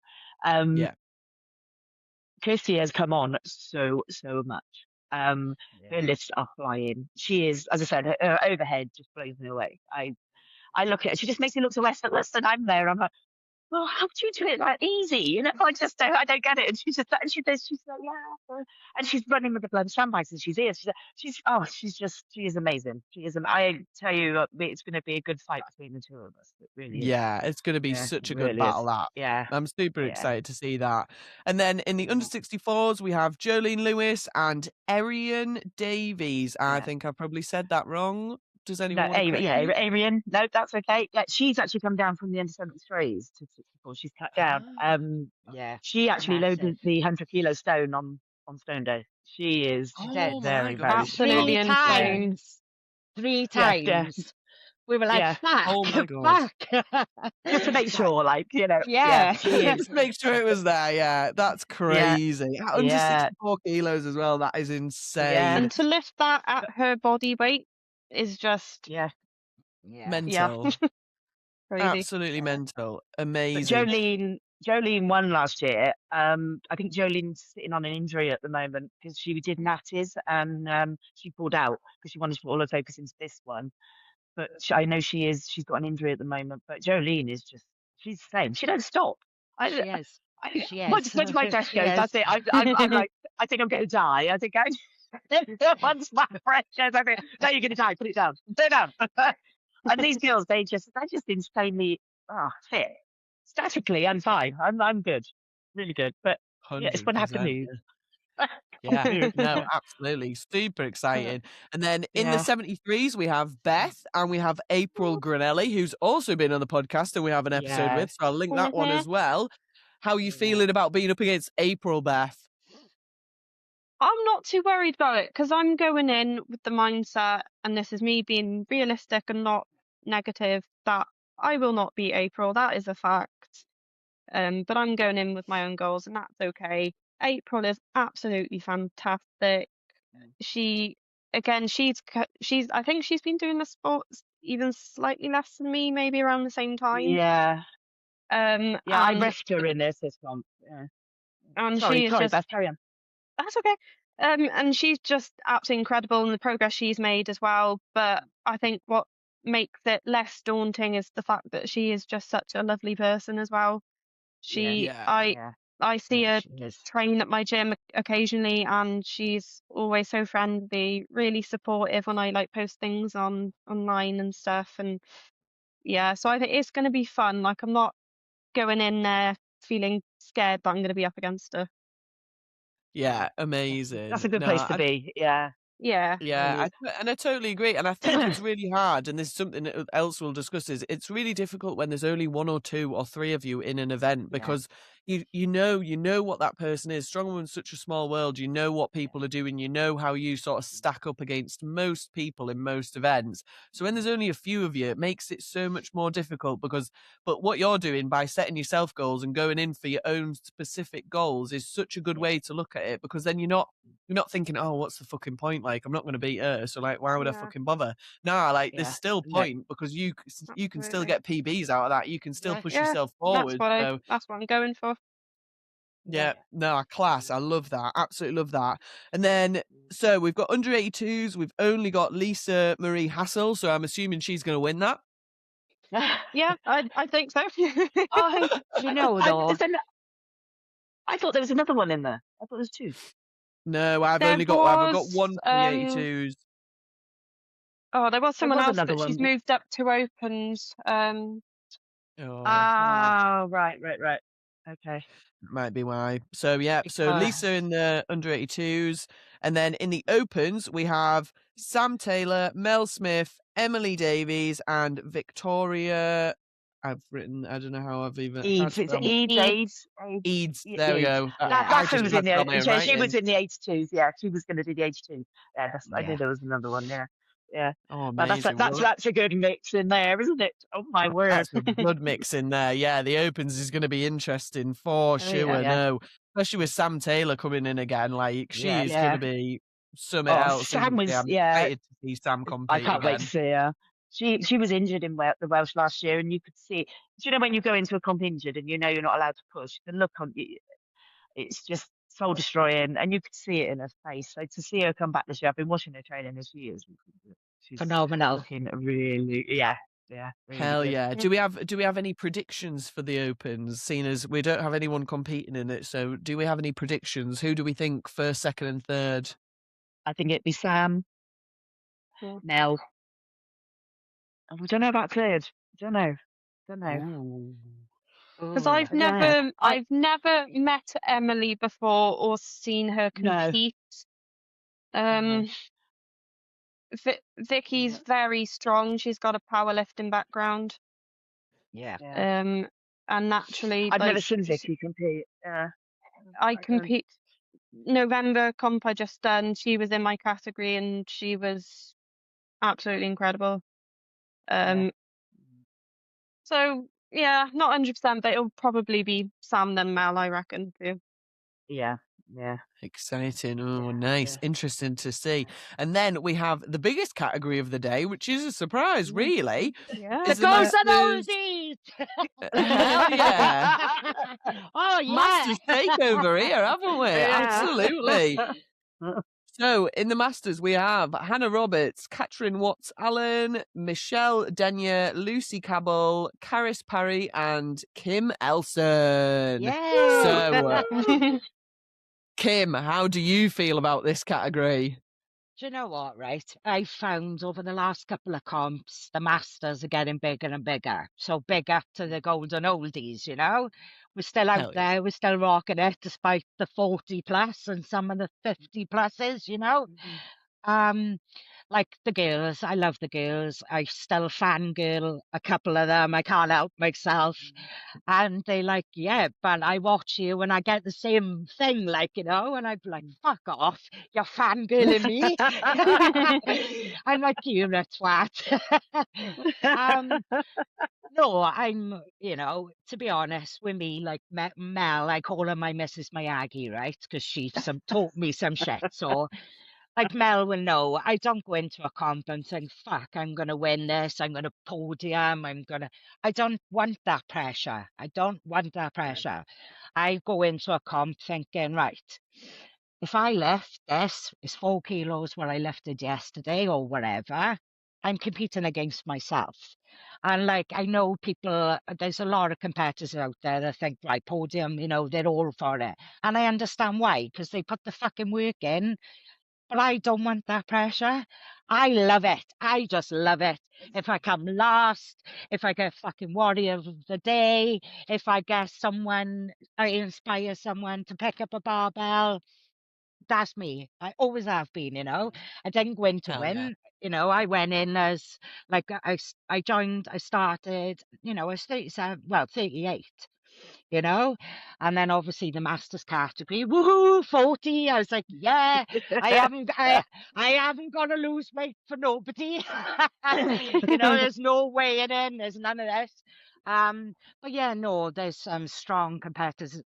Kirsty has come on so much. Her lifts are flying. She is, as I said, her overhead just blows me away. I look at her, she just makes me look so effortless, and I'm there. I'm like, well, how do you do it that easy? I don't get it. And she's just, and she's like, yeah. And she's running with the blood sandbags, and she's here. She is amazing. She is. I tell you, it's going to be a good fight between the two of us. It really is. Yeah, it's going to be such a good battle. That. Yeah. I'm super excited to see that. And then in the under 64s, we have Jolene Lewis and Arian Davies. I think I probably said that wrong. Does anyone Arian. No, that's okay. Yeah, she's actually come down from the under 73s to 64. She's cut down. She actually loaded the 100 kilo stone on Stone Day. She is very, very absolutely insane. 3 times. We were like, back. Just to make sure, she is. Just make sure it was there. Yeah, that's crazy. Under 64 kilos as well. That is insane. And to lift that at her body weight is just mental. Crazy. Absolutely mental. Amazing. But Jolene won last year. I think Jolene's sitting on an injury at the moment because she did natties and she pulled out because she wanted to put all her focus into this one. But I know she's got an injury at the moment. But Jolene is she's the same. She don't stop. She is. Once my test goes, that's it. I'm like, I think I'm going to die. I think once my breath goes, I think, no, you're going to die. Put it down. Put it down. And these girls, they're just insanely fit. Statically, I'm fine. I'm good. Really good. But it's when I have to move. Yeah, no, absolutely. Super exciting. And then in the 73s, we have Beth and we have April Granelli, who's also been on the podcast and we have an episode with. So I'll link that one as well. How are you feeling about being up against April, Beth? I'm not too worried about it because I'm going in with the mindset, and this is me being realistic and not negative, that I will not beat April. That is a fact. But I'm going in with my own goals, and that's okay. April is absolutely fantastic. She's I think she's been doing the sports even slightly less than me, maybe around the same time. Yeah. I refed her in this month. Yeah. And sorry, Beth, carry on. That's okay. And she's just absolutely incredible in the progress she's made as well. But I think what makes it less daunting is the fact that she is just such a lovely person as well. I see her train at my gym occasionally, and she's always so friendly, really supportive when I post things online and stuff. And so I think it's going to be fun. I'm not going in there feeling scared that I'm going to be up against her. Yeah, amazing. That's a good place to be. Yeah. Yeah. I totally agree. And I think it's really hard, and this is something else we'll discuss, is it's really difficult when there's only 1 or 2 or 3 of you in an event, because you know what that person is. Strongman's such a small world. You know what people are doing. You know how you sort of stack up against most people in most events. So when there's only a few of you, it makes it so much more difficult but what you're doing by setting yourself goals and going in for your own specific goals is such a good way to look at it, because then you're not thinking, oh, what's the fucking point? I'm not going to beat her, so why would I fucking bother? There's still point, because you can still get PBs out of that. You can still push yourself forward. That's what I'm going for. Yeah, no, class. I love that. Absolutely love that. And then, so we've got under 82s. We've only got Lisa Marie Hassel, so I'm assuming she's going to win that. Yeah, I think so. Though. I thought there was another one in there. I thought there was 2. No, I've got one for the 82s. Oh, there was someone else, but she's moved up to opens. Right. Okay. Might be why. So Lisa in the under 82s, and then in the opens we have Sam Taylor, Mel Smith, Emily Davies, and Victoria. I've written. I don't know how I've even. How to Eads, it's spell it. Eads, Eads. There we Eads. go. Yeah. I That's who just was had in to there. on my She was writing. in the 82s. Yeah, she was going to do the 82. Yeah, I knew Yeah. there was another one. Yeah, yeah. Oh, But amazing. Well, that's a good mix in there, isn't it? Oh my word. that's a good mix in there. Yeah, the Opens is going to be interesting for Oh, sure. yeah. No, especially with Sam Taylor coming in again. Like, she Yes. is going to Yeah. be something Oh, else, Sam isn't she? was, I'm yeah. excited to see Sam I compete can't wait to again. see her. She was injured in the Welsh last year, and you could see. Do you know when you go into a comp injured and you know you're not allowed to push? The look on you, it's just soul destroying, and you could see it in her face. So to see her come back this year, I've been watching her training as she is. She's Phenomenal. looking really, really Hell good. yeah. Do we have any predictions for the Opens, seeing as we don't have anyone competing in it? So do we have any predictions? Who do we think first, second and third? I think it'd be Sam, Yeah. Mel. I don't know about third. Don't know. Ooh. Because Oh, I've I don't know. never met Emily before or seen her No. compete. No. Vicky's very strong. She's got a powerlifting background. yeah. Yeah. And naturally, I've never like seen Vicky compete. I don't. compete November comp I just done. She was in my category and she was absolutely incredible. Yeah. So yeah, not 100%, but it'll probably be Sam then Mel, I reckon too. Yeah. Exciting. Oh, Yeah. nice. Interesting to see. And then we have the biggest category of the day, which is a surprise, really. Yeah. The Is the Goose and Masters. Oldies! Hell yeah. Oh, yeah. Masters takeover here, haven't we? Yeah. Absolutely. So in the Masters, we have Hannah Roberts, Catherine Watts Allen, Michelle Denyer, Lucy Cabell, Caris Parry, and Kym Elson. Yeah. So, Kim, how do you feel about this category? Do you know what, right? I found over the last couple of comps, the Masters are getting bigger and bigger. So big up to the golden oldies, you know? We're still out Hell yeah. there, we're still rocking it despite the 40 plus and some of the 50 pluses, you know? Like the girls, I love the girls. I still fangirl a couple of them. I can't help myself. And they like, yeah, but I watch you and I get the same thing, like, you know, and I'd be like, fuck off, you're fangirling me. I'm like, you're a twat. No, I'm, you know, to be honest with me, like Mel, I call her my Mrs. Miyagi, right? Because she taught me some shit. So, like Mel will know, I don't go into a comp and think, fuck, I'm going to win this, I'm going to podium, I don't want that pressure. I don't want that pressure. I go into a comp thinking, right, if I lift this, it's 4 kilos what I lifted yesterday or whatever, I'm competing against myself. And like, I know people, there's a lot of competitors out there that think, right, podium, you know, they're all for it. And I understand why, because they put the fucking work in. But I don't want that pressure. I love it. I just love it. If I come last, if I get fucking warrior of the day, if I inspire someone to pick up a barbell, that's me. I always have been, you know. I didn't go in to Hell yeah. win. You know, I went in as like I started, you know, I was 37, well, 38. You know, and then obviously the masters category, woohoo, 40. I was like, yeah, I haven't got to lose weight for nobody. You know, there's no weighing in, there's none of this. But yeah, no, there's some strong competitors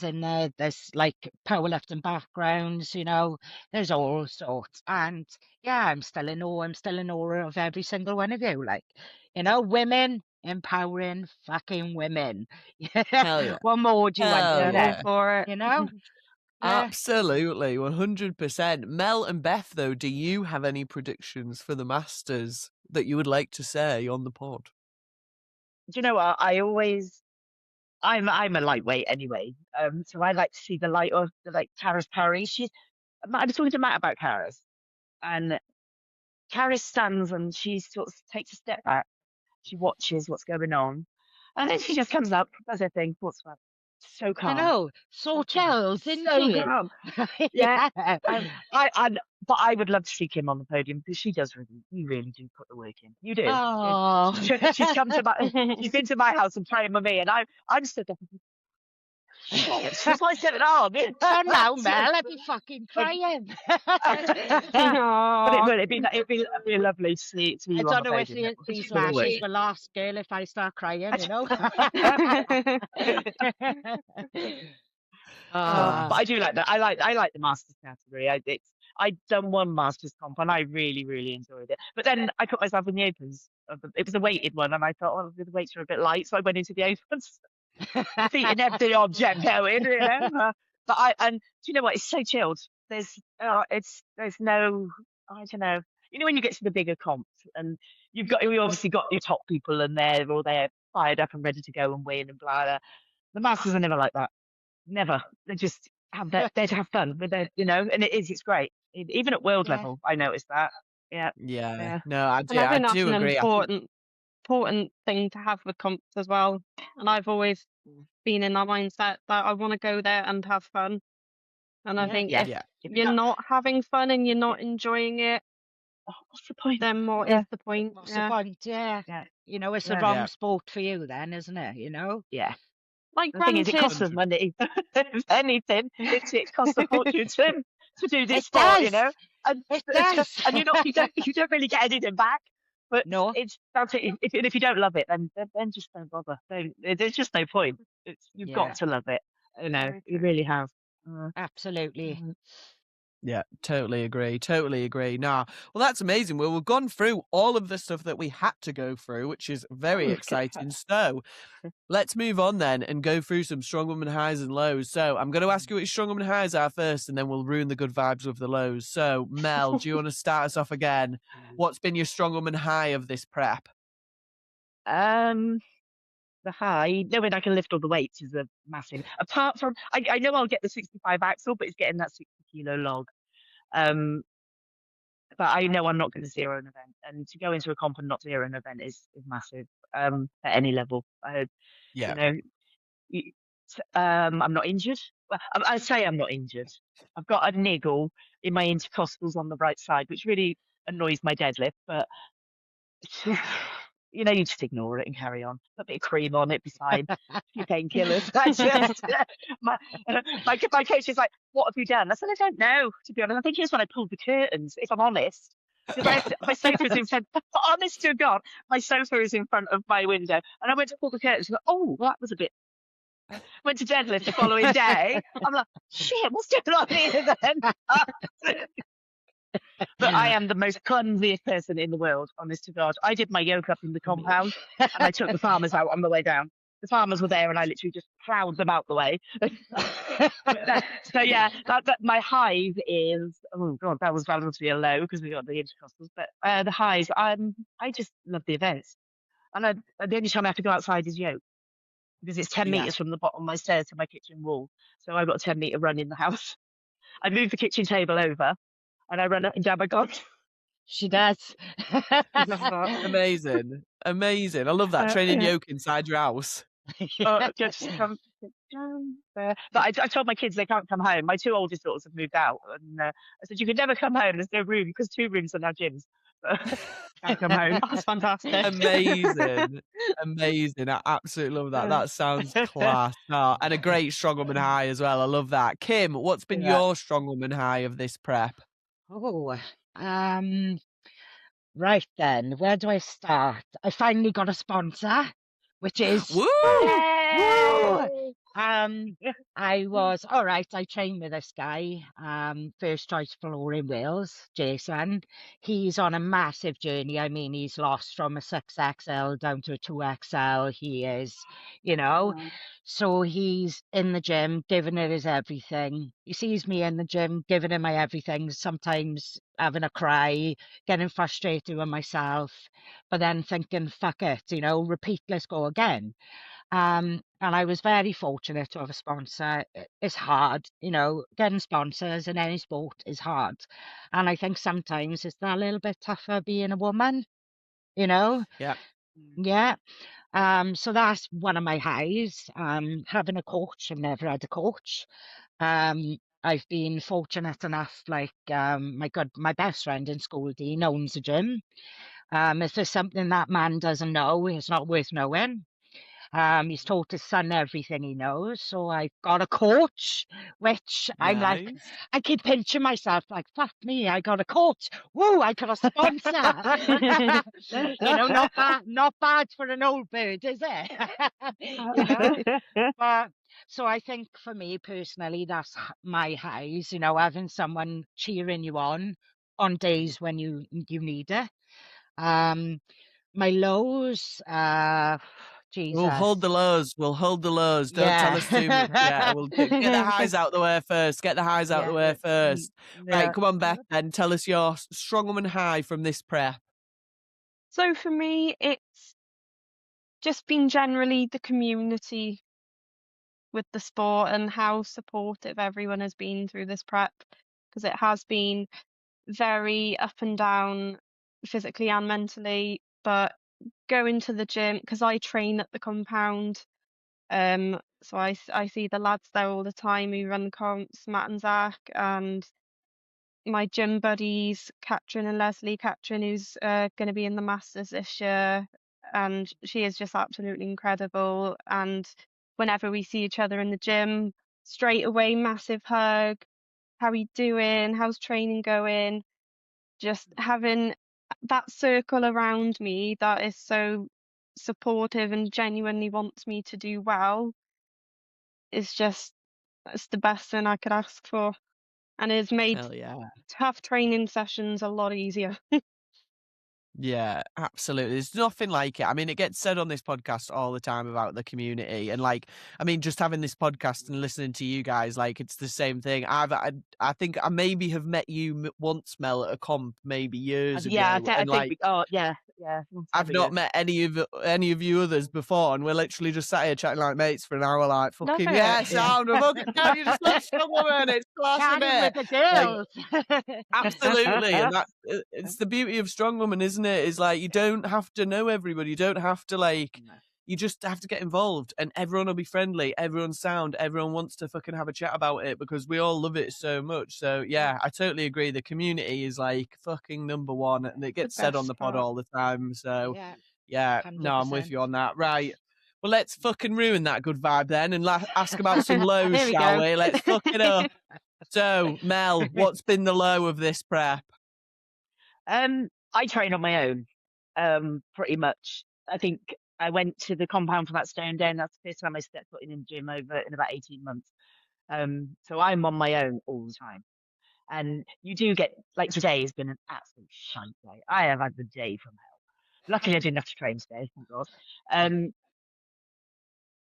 in there. There's like powerlifting backgrounds, you know, there's all sorts. And yeah, I'm still in awe of every single one of you. Like, you know, women empowering fucking women. Hell yeah. What more do you want Hell from yeah. them? For it. You know? Yeah. Absolutely, 100%. Mel and Beth, though, do you have any predictions for the Masters that you would like to say on the pod? Do you know what? I'm a lightweight anyway. So I like to see the light of like Caris Parry. I was talking to Matt about Caris, and Caris stands and she sort of takes a step back. She watches what's going on, and then she just comes up, does her thing, what's that? So I calm. know, so chills, isn't So she? calm. Yeah. But I would love to see Kym on the podium because she does really, you really do put the work in. You do. Oh. She's come to she's been to my house and praying with me, and I'm stood up. Shit, she's like 7 arms. Turn now, Mel, I'd be fucking crying. But it'd be lovely to see I you on don't the know if podium. these lashes will last, girl, if I start crying, you know. But I do like that. I like the Masters category. I'd done one Masters comp and I really, really enjoyed it. But then I put myself in the opens. It was a weighted one, and I thought, oh, the weights are a bit light, so I went into the opens. Defeating every object going, you know. Do you know what? It's so chilled. There's no, I don't know. You know, when you get to the bigger comps and you obviously got your top people and they're all there fired up and ready to go and win and blah blah. The Masters are never like that. Never. They just have that. They're to have fun with their, you know, and it's great. Even at world level, I noticed that. Yeah. No, I do. And I think I that's do an agree. important thing to have with comps as well. And I've always been in that mindset that I want to go there and have fun. And I think if you're not having fun and you're not enjoying it, what's the point? then what is the point? What's the point? Yeah. You know, it's the wrong sport for you then, isn't it? You know? Yeah. Like, the thing is, it costs us money. If anything, it costs a fortune to do this sport, you know. And it does. And you don't really get anything back. But no, that's it. If you don't love it, then just don't bother. There's just no point. You've got to love it. You know, you really have. Absolutely. Yeah, totally agree. Totally agree. Nah, well, that's amazing. Well, we've gone through all of the stuff that we had to go through, which is very exciting. So let's move on then and go through some strong woman highs and lows. So I'm going to ask you what your strong woman highs are first, and then we'll ruin the good vibes with the lows. So Mel, do you want to start us off again? What's been your strong woman high of this prep? The high, knowing I can lift all the weights is a massive. Apart from, I know I'll get the 65 axle, but it's getting that 60-kilo log. But I know I'm not going to zero an event, and to go into a comp and not zero an event is massive. At any level, you know, I'm not injured. Well, I say I'm not injured. I've got a niggle in my intercostals on the right side, which really annoys my deadlift, but. You know, you just ignore it and carry on. Put a bit of cream on it, be fine. A few painkillers. My coach is like, "What have you done?" I said, "I don't know, to be honest. I think it's when I pulled the curtains, if I'm honest. My sofa's in front. Honest to God, my sofa is in front of my window, and I went to pull the curtains. And go, oh, well, that was a bit. Went to deadlift the following day. I'm like, shit, what's going on here then? But I am the most clumsiest person in the world, honest to God. I did my yoke up in the compound and I took the farmers out on the way down. The farmers were there and I literally just plowed them out the way. So yeah, that my highs is, oh God, that was relatively a low because we got the intercostals. But the highs, I just love the events. And the only time I have to go outside is yoke because it's 10 meters from the bottom of my stairs to my kitchen wall. So I've got a 10-meter run in the house. I moved the kitchen table over. And I run up and down my garden. She does. Amazing. Amazing. I love that. Training yoke inside your house. Just come down there. But I told my kids they can't come home. My 2 oldest daughters have moved out. And I said, you can never come home. There's no room because 2 rooms are now gyms. Can't come home. That's fantastic. Amazing. Amazing. I absolutely love that. That sounds class. And a great strong woman high as well. I love that. Kym, what's been your strong woman high of this prep? Oh, right then, where do I start? I finally got a sponsor, which is woo! I was all right. I trained with this guy, first choice floor in Wales, Jason. He's on a massive journey. I mean, he's lost from a 6XL down to a 2XL. He is, you know, so he's in the gym, giving it his everything. He sees me in the gym, giving him my everything, sometimes having a cry, getting frustrated with myself, but then thinking, fuck it, you know, repeat, let's go again. And I was very fortunate to have a sponsor. It's hard, you know, getting sponsors in any sport is hard. And I think sometimes it's a little bit tougher being a woman, you know? Yeah. Yeah. So that's one of my highs. Having a coach. I've never had a coach. I've been fortunate enough, like my best friend in school, Dean, owns a gym. If there's something that man doesn't know, it's not worth knowing. He's taught his son everything he knows. So I've got a coach, which I'm like, Nice. I keep pinching myself like, fuck me, I got a coach. Woo, I got a sponsor. Not bad for an old bird, is it? But so I think for me personally, that's my highs, having someone cheering you on days when you need it. My lows, We'll hold the Jesus. lows. We'll hold the lows. Don't tell Yeah. us too much. Yeah, we'll get the highs out the way first. Get the highs out the way first. Right, come on, Beth, then tell us your strongwoman high from this prep. So for me, it's just been generally the community with the sport and how supportive everyone has been through this prep, because it has been very up and down physically and mentally. But going to the gym, because I train at the compound, so I see the lads there all the time who run comps, Matt and Zach, and my gym buddies, Katrin and Leslie. Katrin, who's going to be in the Masters this year, and she is just absolutely incredible. And whenever we see each other in the gym, straight away, massive hug. How are you doing? How's training going? Just having that circle around me that is so supportive and genuinely wants me to do well is just, it's the best thing I could ask for. And it's made Hell yeah. tough training sessions a lot easier. Yeah, absolutely. There's nothing like it. I mean, it gets said on this podcast all the time about the community, and just having this podcast and listening to you guys, it's the same thing. I think I maybe have met you once, Mel, at a comp, maybe years ago, I've not met any of you others before, and we're literally just sat here chatting like mates for an hour, like fucking sound of fucking you just look strong woman, it's class a bit. With the girls. Absolutely, and it's the beauty of strong woman, isn't it? Is you don't have to know everybody, you don't have to you just have to get involved, and everyone will be friendly, everyone's sound, everyone wants to fucking have a chat about it because we all love it so much. So yeah, I totally agree. The community is fucking number one, and it gets said on the pod all the time. So yeah, no, I'm with you on that. Right. Well, let's fucking ruin that good vibe then and ask about some lows, shall we? Let's fuck it up. So, Mel, what's been the low of this prep? I train on my own, pretty much. I think I went to the compound for that stone down. That's the first time I stepped foot in the gym over in about 18 months. So I'm on my own all the time. And you do get, today has been an absolute shite day. I have had the day from hell. Luckily, I didn't have to train today, thank God.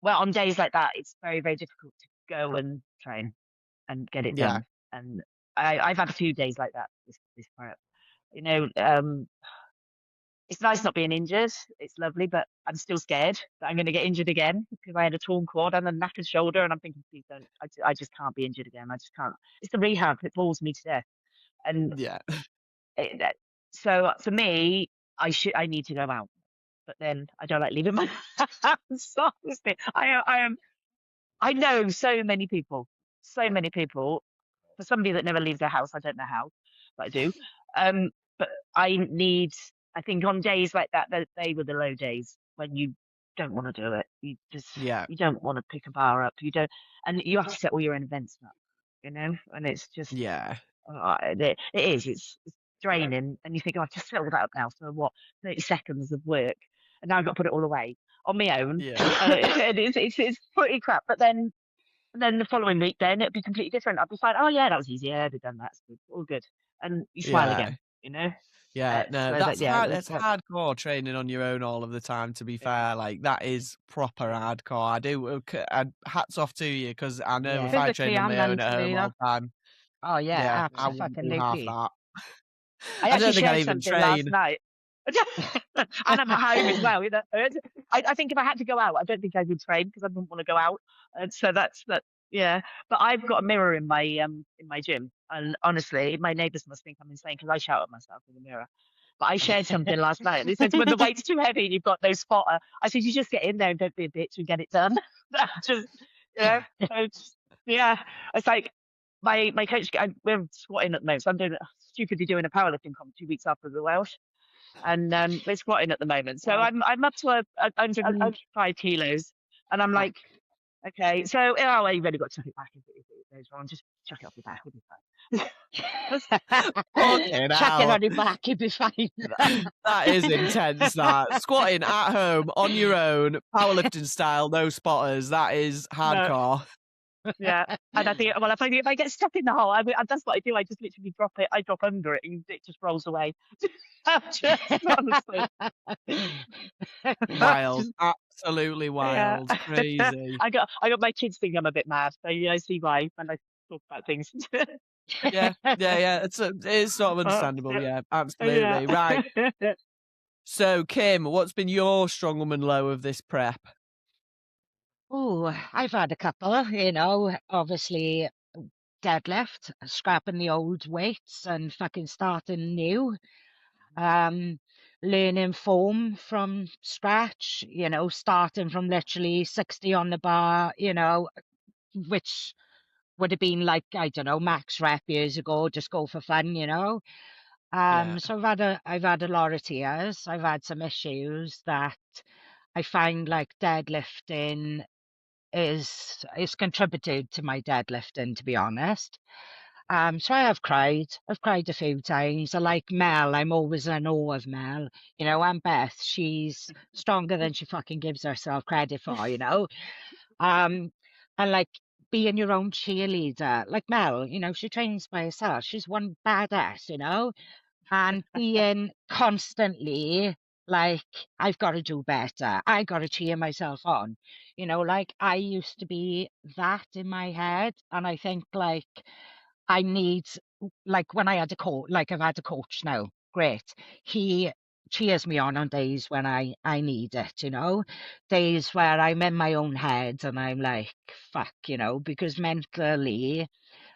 Well, on days like that, it's very, very difficult to go and train and get it done. And I've had a few days like that this prep. It's nice not being injured. It's lovely, but I'm still scared that I'm going to get injured again because I had a torn quad and a knackered shoulder, and I'm thinking, please don't. I just can't be injured again. I just can't. It's the rehab that bores me to death. And so for me, I need to go out, but then I don't like leaving my house. Honestly, I know so many people. For somebody that never leaves their house, I don't know how, but I do. But I think on days like that, they were the low days when you don't want to do it. You just, you don't want to pick a bar up. You don't, and you have to set all your own events up, and it's just, it is, it's draining. And you think, oh, I've just set all that up now. So what, 30 seconds of work. And now I've got to put it all away on my own. It's pretty crap. But then the following week, then it'd be completely different. I'd be fine. Oh yeah, that was easy. Yeah, they've done that. It's good. All good. And you smile again, Yeah, no, that's hardcore training on your own all of the time, to be fair. That is proper hardcore. Hats off to you, because I know if I train on my own at home all the time. Oh yeah, I wouldn't do half that. I don't think I'd even train last night. And I'm at home as well. I think if I had to go out, I don't think I would train because I wouldn't want to go out. And so that's that. Yeah, but I've got a mirror in my gym, and honestly, my neighbours must think I'm insane because I shout at myself in the mirror. But I shared something last night. They said when the weight's too heavy and you've got no spotter, I said you just get in there and don't be a bitch and get it done. Just yeah. It's like my coach. We're squatting at the moment. So I'm stupidly doing a powerlifting comp 2 weeks after the Welsh, and we're squatting at the the So I'm up to 105 kilos, and I'm like, okay, so you've only got to chuck it back if it goes wrong. Just chuck it off your back, we'll be fine. Chuck it on your back, you'll be fine. That is intense, that. Squatting at home, on your own, powerlifting style, no spotters. That is hardcore. Yeah, and I think, well, if I get stuck in the hole, that's what I do. I just literally drop it. I drop under it, and it just rolls away. Just honestly, wild, absolutely wild, crazy. I got my kids think I'm a bit mad. So I see why when I talk about things. yeah. It's sort of understandable. Yeah, absolutely. Right. So, Kym, what's been your strong woman low of this prep? Oh, I've had a couple, you know, obviously deadlift, scrapping the old weights and fucking starting new. Learning form from scratch, you know, starting from literally 60 on the bar, you know, which would have been like, I don't know, max rep years ago, just go for fun, you know. So I've had a lot of tears. I've had some issues that I find like deadlifting is contributed to my deadlifting, to be honest. So I have cried. I've cried a few times. I like Mel. I'm always in awe of Mel. You know, and Beth, she's stronger than she fucking gives herself credit for, you know. And like being your own cheerleader, like Mel, you know, she trains by herself. She's one badass, you know, and being constantly like, I've got to do better. I got to cheer myself on. You know, like I used to be that in my head. And I think like I need, like when I had a coach, like I've had a coach now, great. He cheers me on days when I need it, you know, days where I'm in my own head and I'm like, fuck, you know, because mentally,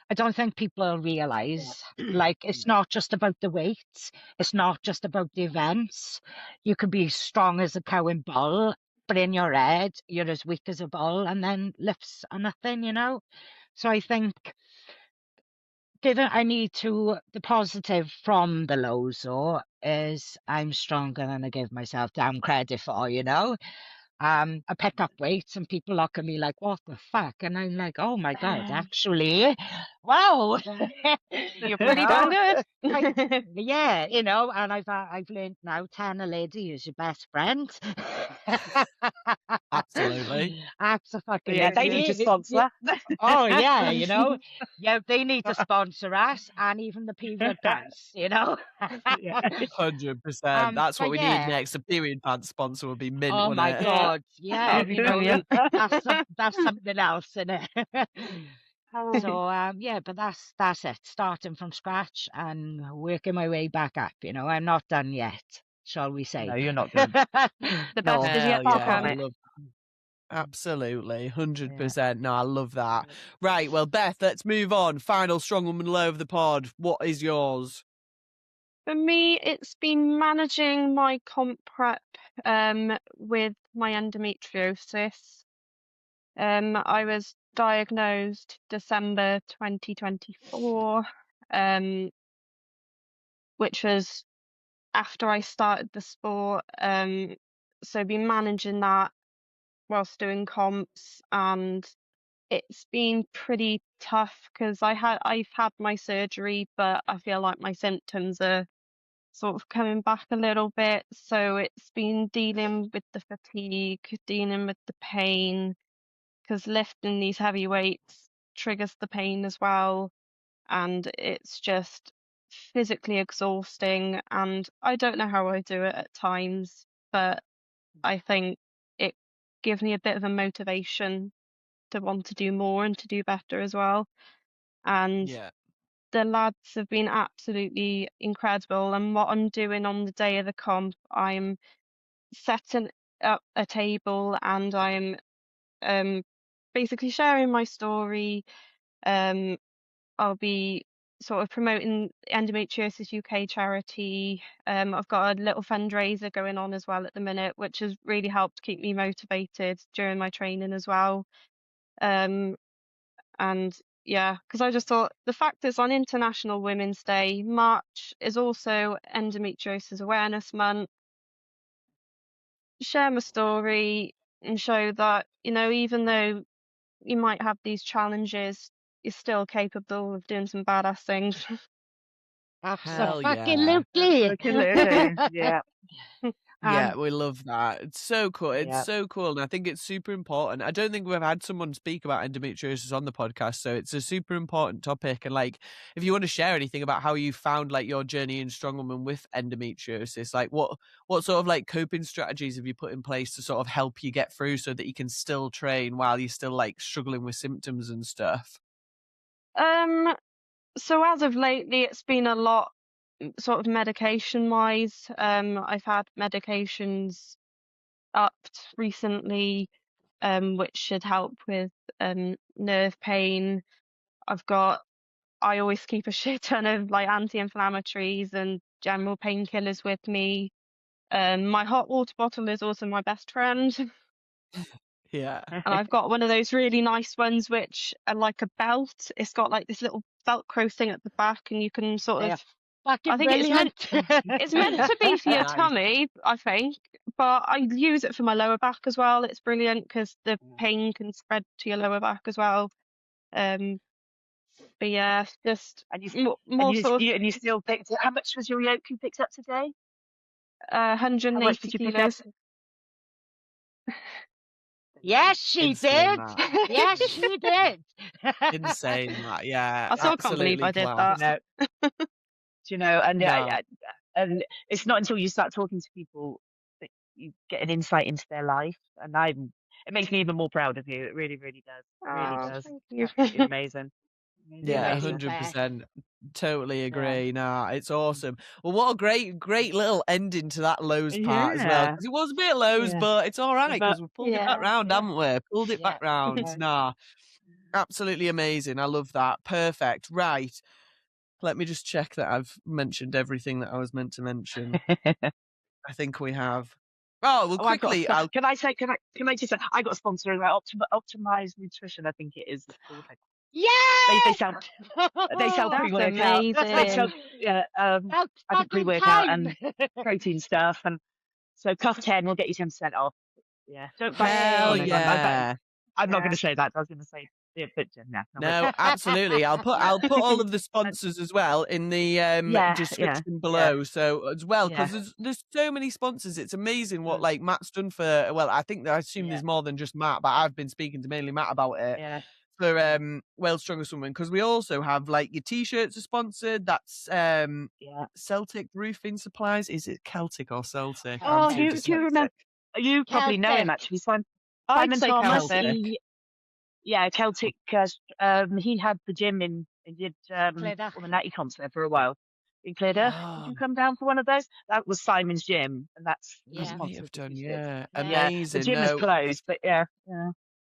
I don't think people realize, like, it's not just about the weights. It's not just about the events. You can be strong as a cow and bull, but in your head, you're as weak as a bull, and then lifts are nothing, you know? So I think I need to, the positive from the lows, though, is I'm stronger than I give myself damn credit for, you know? I pick up weights and people look at me like, what the fuck? And I'm like, oh my God, actually, wow. You're pretty damn good. Yeah, you know, and I've learned now 10 a lady is your best friend. Absolutely. Absolutely. Yeah, they need to sponsor. Oh yeah, you know, yeah, they need to sponsor us and even the period pants, you know. 100%. That's what we need next. The period pants sponsor would be mint. Oh my God, yeah, you know, that's something else, isn't it? So yeah, but that's it. Starting from scratch and working my way back up. You know, I'm not done yet, shall we say? No, you're not done. The best is yet to come. I love absolutely 100%. No, I love that. Right, well, Beth, let's move on. Final strong woman low of the pod. What is yours? For me, it's been managing my comp prep with my endometriosis. I was diagnosed December 2024, which was after I started the sport. So been managing that whilst doing comps, and it's been pretty tough because I've had my surgery, but I feel like my symptoms are sort of coming back a little bit. So it's been dealing with the fatigue, dealing with the pain, because lifting these heavy weights triggers the pain as well. And it's just physically exhausting. And I don't know how I do it at times, but I think it gives me a bit of a motivation to want to do more and to do better as well. And the lads have been absolutely incredible. And what I'm doing on the day of the comp, I'm setting up a table and I'm basically sharing my story. I'll be sort of promoting Endometriosis UK charity. I've got a little fundraiser going on as well at the minute, which has really helped keep me motivated during my training as well. And yeah, because I just thought the fact it's on International Women's Day, March is also Endometriosis Awareness Month. Share my story and show that, you know, even though you might have these challenges, you're still capable of doing some badass things. Hell yeah. Absolutely. Absolutely. Yeah. Yeah, we love that. It's so cool. It's Yeah. so cool. And I think it's super important. I don't think we've had someone speak about endometriosis on the podcast. So it's a super important topic. And like, if you want to share anything about how you found like your journey in Strong Woman with endometriosis, like what sort of like coping strategies have you put in place to sort of help you get through so that you can still train while you're still like struggling with symptoms and stuff? So as of lately, it's been a lot sort of medication wise. I've had medications upped recently, which should help with nerve pain. I always keep a shit ton of like anti-inflammatories and general painkillers with me. My hot water bottle is also my best friend. Yeah. And I've got one of those really nice ones which are like a belt. It's got like this little Velcro thing at the back, and you can sort of I think it's meant to be for your Nice. tummy, I think, but I use it for my lower back as well. It's brilliant because the pain can spread to your lower back as well. But yeah, just And you still picked it. How much was your yoke you picked up today? 180 How much did you pick up? kilos. Yes, she Insane, did. that. Yes, she did. Insane, that. Yeah. I still can't believe I did class. that. Do you know? And No. and it's not until you start talking to people that you get an insight into their life, and it makes me even more proud of you. It really, really does. It really Oh, does. thank you. Absolutely amazing. Yeah, Amazing. 100%. Totally agree. Nah, it's awesome. Well, what a great little ending to that lows part as well. Yeah. Because it was a bit lows, Yeah. but it's all right But because we pulled it back yeah, round, yeah. haven't we? Pulled it back round. Yeah. Nah, absolutely amazing. I love that. Perfect. Right. Let me just check that I've mentioned everything that I was meant to mention. I think we have. Oh, well, quickly. Can I just say, I got a sponsor about Optimized Nutrition, I think it is. It's called. Yeah. They sell pre-workout. They sell I think pre-workout and protein stuff, and so Cuff 10 will get you 10% off. Yeah, don't buy Hell it. yeah. I'm not going to say that. I was going to say but no, absolutely. I'll put all of the sponsors as well in the description below. So as well, because there's so many sponsors. It's amazing what like Matt's done for. Well, I assume there's more than just Matt, but I've been speaking to mainly Matt about it. Yeah. For World's Strongest Woman, because we also have like your t-shirts are sponsored. That's Celtic Roofing Supplies. Is it Celtic or Celtic? Oh, do you remember? You probably know him actually. Simon Thomas. Celtic. Celtic. He had the gym he did the Natty concert for a while in Clearder. Did you come down for one of those? That was Simon's gym, and that's have done. Yeah, amazing. Yeah, the gym is closed, but yeah.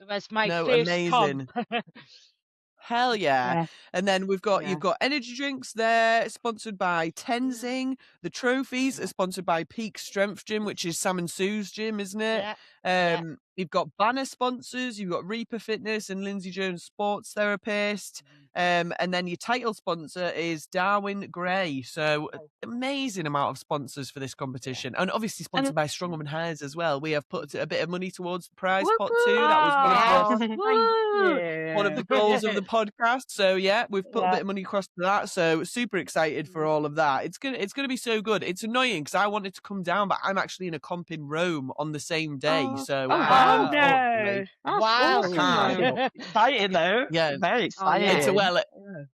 It was my first amazing. Hell yeah. And then you've got energy drinks there, sponsored by Tenzing. The trophies are sponsored by Peak Strength Gym, which is Sam and Sue's gym, isn't it? You've got banner sponsors, you've got Reaper Fitness and Lindsay Jones Sports Therapist. And then your title sponsor is Darwin Gray. So amazing amount of sponsors for this competition. And obviously sponsored by Strong Woman Hairs as well. We have put a bit of money towards the prize pot too. That was one of the goals of the podcast. So yeah, we've put a bit of money across to that. So super excited for all of that. It's gonna be so good. It's annoying because I wanted to come down, but I'm actually in a comp in Rome on the same day. So wow. Exciting though. Yeah, very exciting.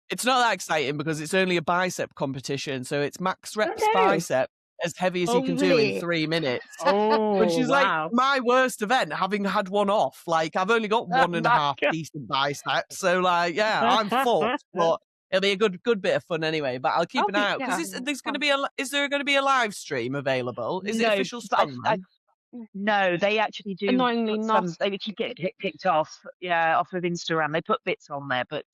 It's not that exciting because it's only a bicep competition, so it's max reps bicep as heavy as you can do in 3 minutes. Which is like my worst event, having had one off. Like I've only got 1.5 decent biceps, so like I'm fucked. But it'll be a good bit of fun anyway. But I'll keep an eye out because is there going to be a live stream available? Is it official Strongman? No, they actually do Annoyingly put not. they keep getting kicked off, off of Instagram. They put bits on there, but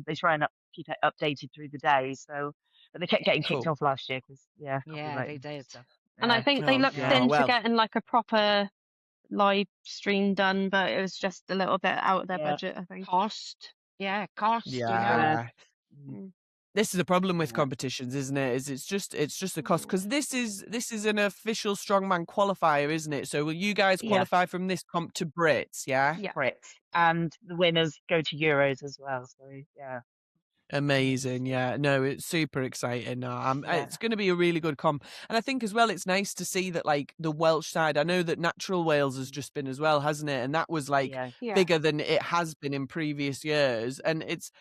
they try and keep it updated through the day. So, but they kept getting kicked Cool. off last year because Yeah, copyright they and did. stuff. And I think they Oh, looked yeah. into Well, getting like a proper live stream done, but it was just a little bit out of their Yeah. budget, I think. Cost. Yeah, cost, you know. yeah. Mm, This is the problem with yeah. competitions, isn't it? Is it's just the cost, because this is an official strongman qualifier, isn't it? So will you guys Yeah. qualify from this comp to Brits? Yeah. Yeah. Brits. And the winners go to Euros as well. So yeah. Amazing. Yeah. No, it's super exciting. Yeah. It's going to be a really good comp. And I think as well, it's nice to see that like the Welsh side, I know that Natural Wales has just been as well, hasn't it? And that was like Yeah. Yeah. bigger than it has been in previous years. And it's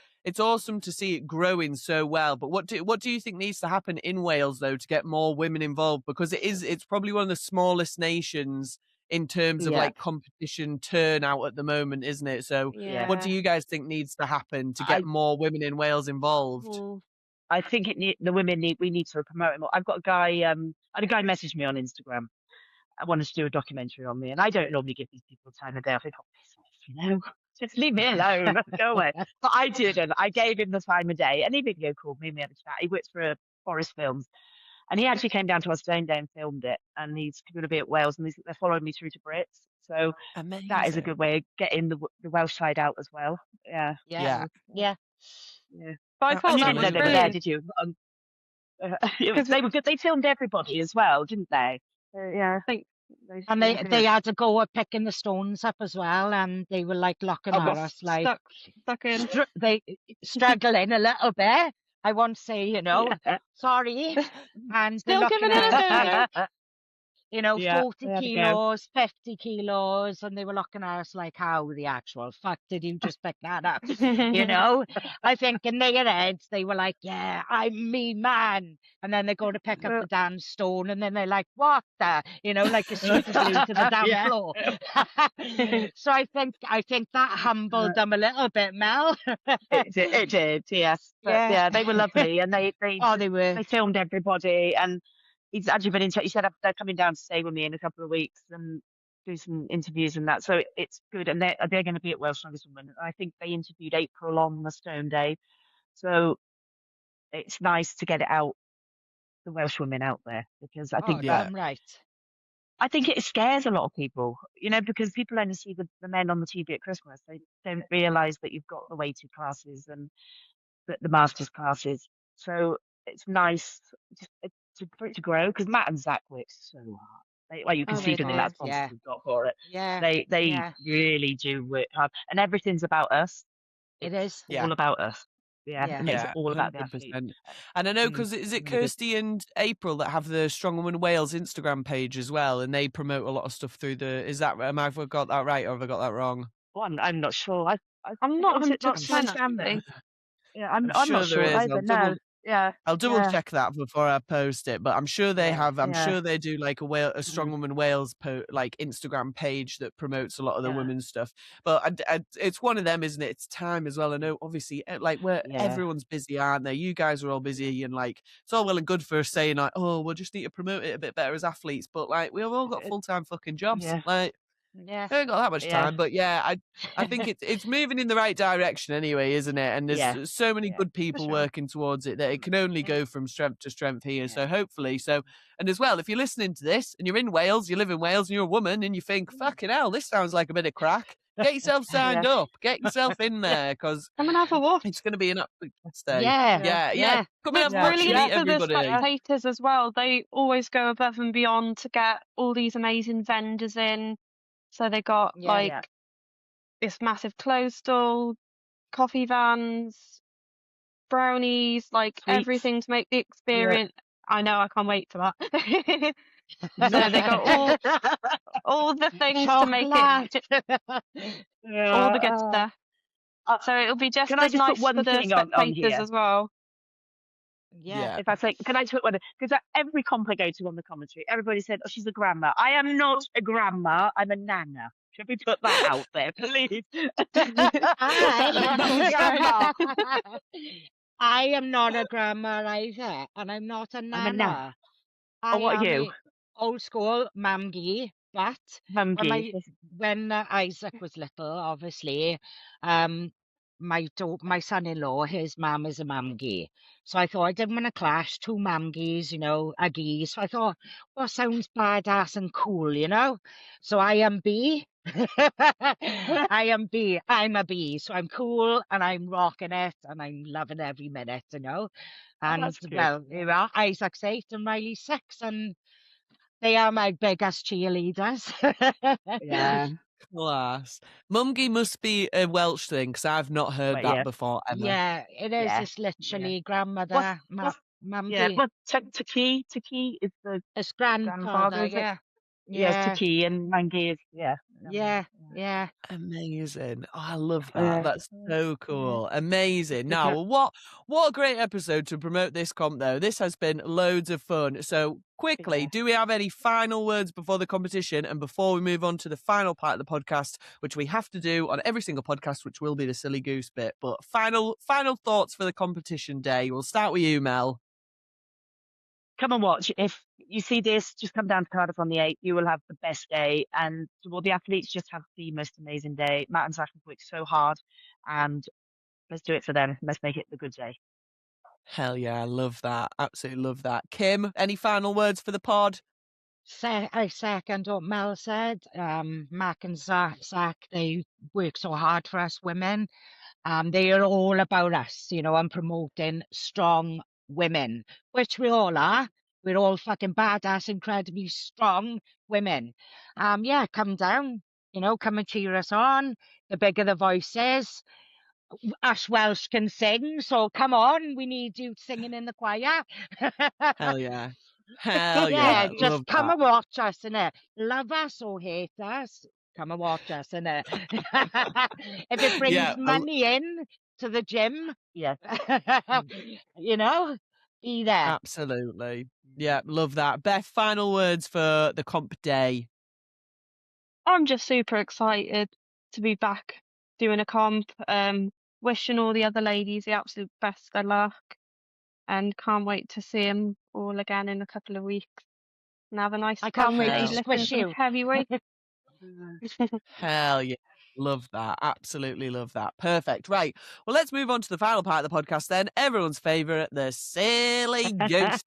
awesome to see it growing so well. But what do you think needs to happen in Wales though to get more women involved? Because it's probably one of the smallest nations in terms of Yeah. like competition turnout at the moment, isn't it? So Yeah. what do you guys think needs to happen to get more women in Wales involved? Mm. I think we need to promote it more. I've got a guy, I had a guy message me on Instagram. I wanted to do a documentary on me, and I don't normally give these people time of day. I think, oh, piss off, just leave me alone, go away. But I didn't. I gave him the time of day, and he video called me. We had a chat. He works for Forest Films, and he actually came down to our Stone Day and filmed it. And he's going to be at Wales, and they're following me through to Brits. So Amazing. that is a good way of getting the Welsh side out as well. Yeah. Yeah. Yeah. But I And thought You that didn't was know they were there, brilliant. did you? They were good. They filmed everybody as well, didn't they? Yeah. I think And they had to go at picking the stones up as well, and they were like looking at us like stuck in. they struggling a little bit. I won't say, sorry. And they're Still looking giving it at us, Yeah, 40 they had to go. kilos, 50 kilos, and they were looking at us like, how the actual fuck did you just pick that up? I think in their heads, they were like, yeah, I'm me, man. And then they go to pick up the damn stone, and then they're like, what the? Like a super glue to the damn floor. So I think that humbled them a little bit, Mel. It did, yes. But yeah, they were lovely, and they filmed everybody, and he's actually been in touch. He said they're coming down to stay with me in a couple of weeks and do some interviews and that. So it's good, and they're going to be at Welsh Strongest Women. I think they interviewed April on the Stone Day, so it's nice to get it out, the Welsh women out there, because I think right. I think it scares a lot of people, because people only see the men on the TV at Christmas. They don't realise that you've got the weighted classes and the masters classes. So it's nice for it to grow, because Matt and Zach work so hard. You can see from the last sponsors we've got for it. Yeah. They really do work hard, and everything's about us. It is. All about us. And it's all about the athlete. And I know, because is it Kirsty and April that have the Strong Woman Wales Instagram page as well, and they promote a lot of stuff through is that, am I got that right, or have I got that wrong? Well, I'm not sure. I'm not 100%. Yeah, I'm sure not sure either. No. Yeah, I'll double check that before I post it, but I'm sure they have. I'm sure they do like a Strong Woman Wales like Instagram page that promotes a lot of the women's stuff. But it's one of them, isn't it? It's time as well. I know, obviously, like everyone's busy, aren't they? You guys are all busy, and like it's all well and good for us saying like, oh, we'll just need to promote it a bit better as athletes, but like we've all got full-time fucking jobs, like. Yeah, I haven't got that much time, but I think it's moving in the right direction anyway, isn't it? And there's so many good people working towards it that it can only go from strength to strength here. So hopefully, and as well, if you're listening to this and you're in Wales, you live in Wales, and you're a woman, and you think, fucking hell, this sounds like a bit of crack. Get yourself signed up. Get yourself in there, because come and have a watch. It's going to be an absolute test day. Yeah. Come and have a watch. Brilliant for everybody. the spectators as well. They always go above and beyond to get all these amazing vendors in. So they got this massive clothes stall, coffee vans, brownies, like Sweets. everything to make the experience. I know, I can't wait for that. So they got all the things to make it, all the good stuff. So it'll be just as nice for the spectators as well. Yeah. If I say, can I just put one? Because every comp I go to on the commentary, everybody said, "Oh, she's a grandma." I am not a grandma. I'm a nana. Should we put that out there, please? I am not a grandma either, and I'm not a nana. What are you? Old school mamgi. But Mumgy. when Isaac was little, obviously, my son-in-law, his mum is a mamgy. So I thought I didn't want to clash two mamgies, a gee. So I thought, what sounds badass and cool, So I am B. I am B. I'm a B. So I'm cool and I'm rocking it and I'm loving every minute, Oh, And that's good. well, Isaac's 8 and Riley's 6, and they are my biggest cheerleaders. Yeah. Class. Mumgy must be a Welsh thing because I've not heard But that yeah. before ever. Yeah, it is. Yeah. It's literally Yeah. grandmother, Yeah. mumgy. Well, Taki is the It's grandfather, grandfather, is it? yeah. Yes, Yeah, Taki and Mangi is yeah, yeah. Amazing. Oh, I love that. Yeah. That's so Yeah. cool. Amazing. Now, well, what a great episode to promote this comp, though. This has been loads of fun. So, quickly, Yeah. do we have any final words before the competition and before we move on to the final part of the podcast, which we have to do on every single podcast, which will be the silly goose bit? But final thoughts for the competition day. We'll start with you, Mel. Come and watch. If you see this, just come down to Cardiff on the 8th. You will have the best day. And all the athletes just have the most amazing day. Matt and Zach have worked so hard. And let's do it for them. Let's make it the good day. Hell yeah, I love that. Absolutely love that. Kym, any final words for the pod? I second what Mel said. Mac and Zach, they work so hard for us women. They are all about us, and promoting strong women, which we all are. We're all fucking badass, incredibly strong women. Yeah, come down, come and cheer us on. The bigger the voice is, us Welsh can sing, so come on, we need you singing in the choir. Hell yeah. Hell yeah. Just Love come that. and watch us, innit? Love us or hate us, come and watch us, innit? If it brings money in to the gym, Yeah. be there. Absolutely. Yeah, love that. Beth, final words for the comp day. I'm just super excited to be back doing a comp. Wishing all the other ladies the absolute best of luck, and can't wait to see them all again in a couple of weeks and have a nice I can't wait to lifting squish some you. heavyweight. Hell yeah. Love that. Absolutely love that. Perfect. Right. Well, let's move on to the final part of the podcast then. Everyone's favourite, the silly goose.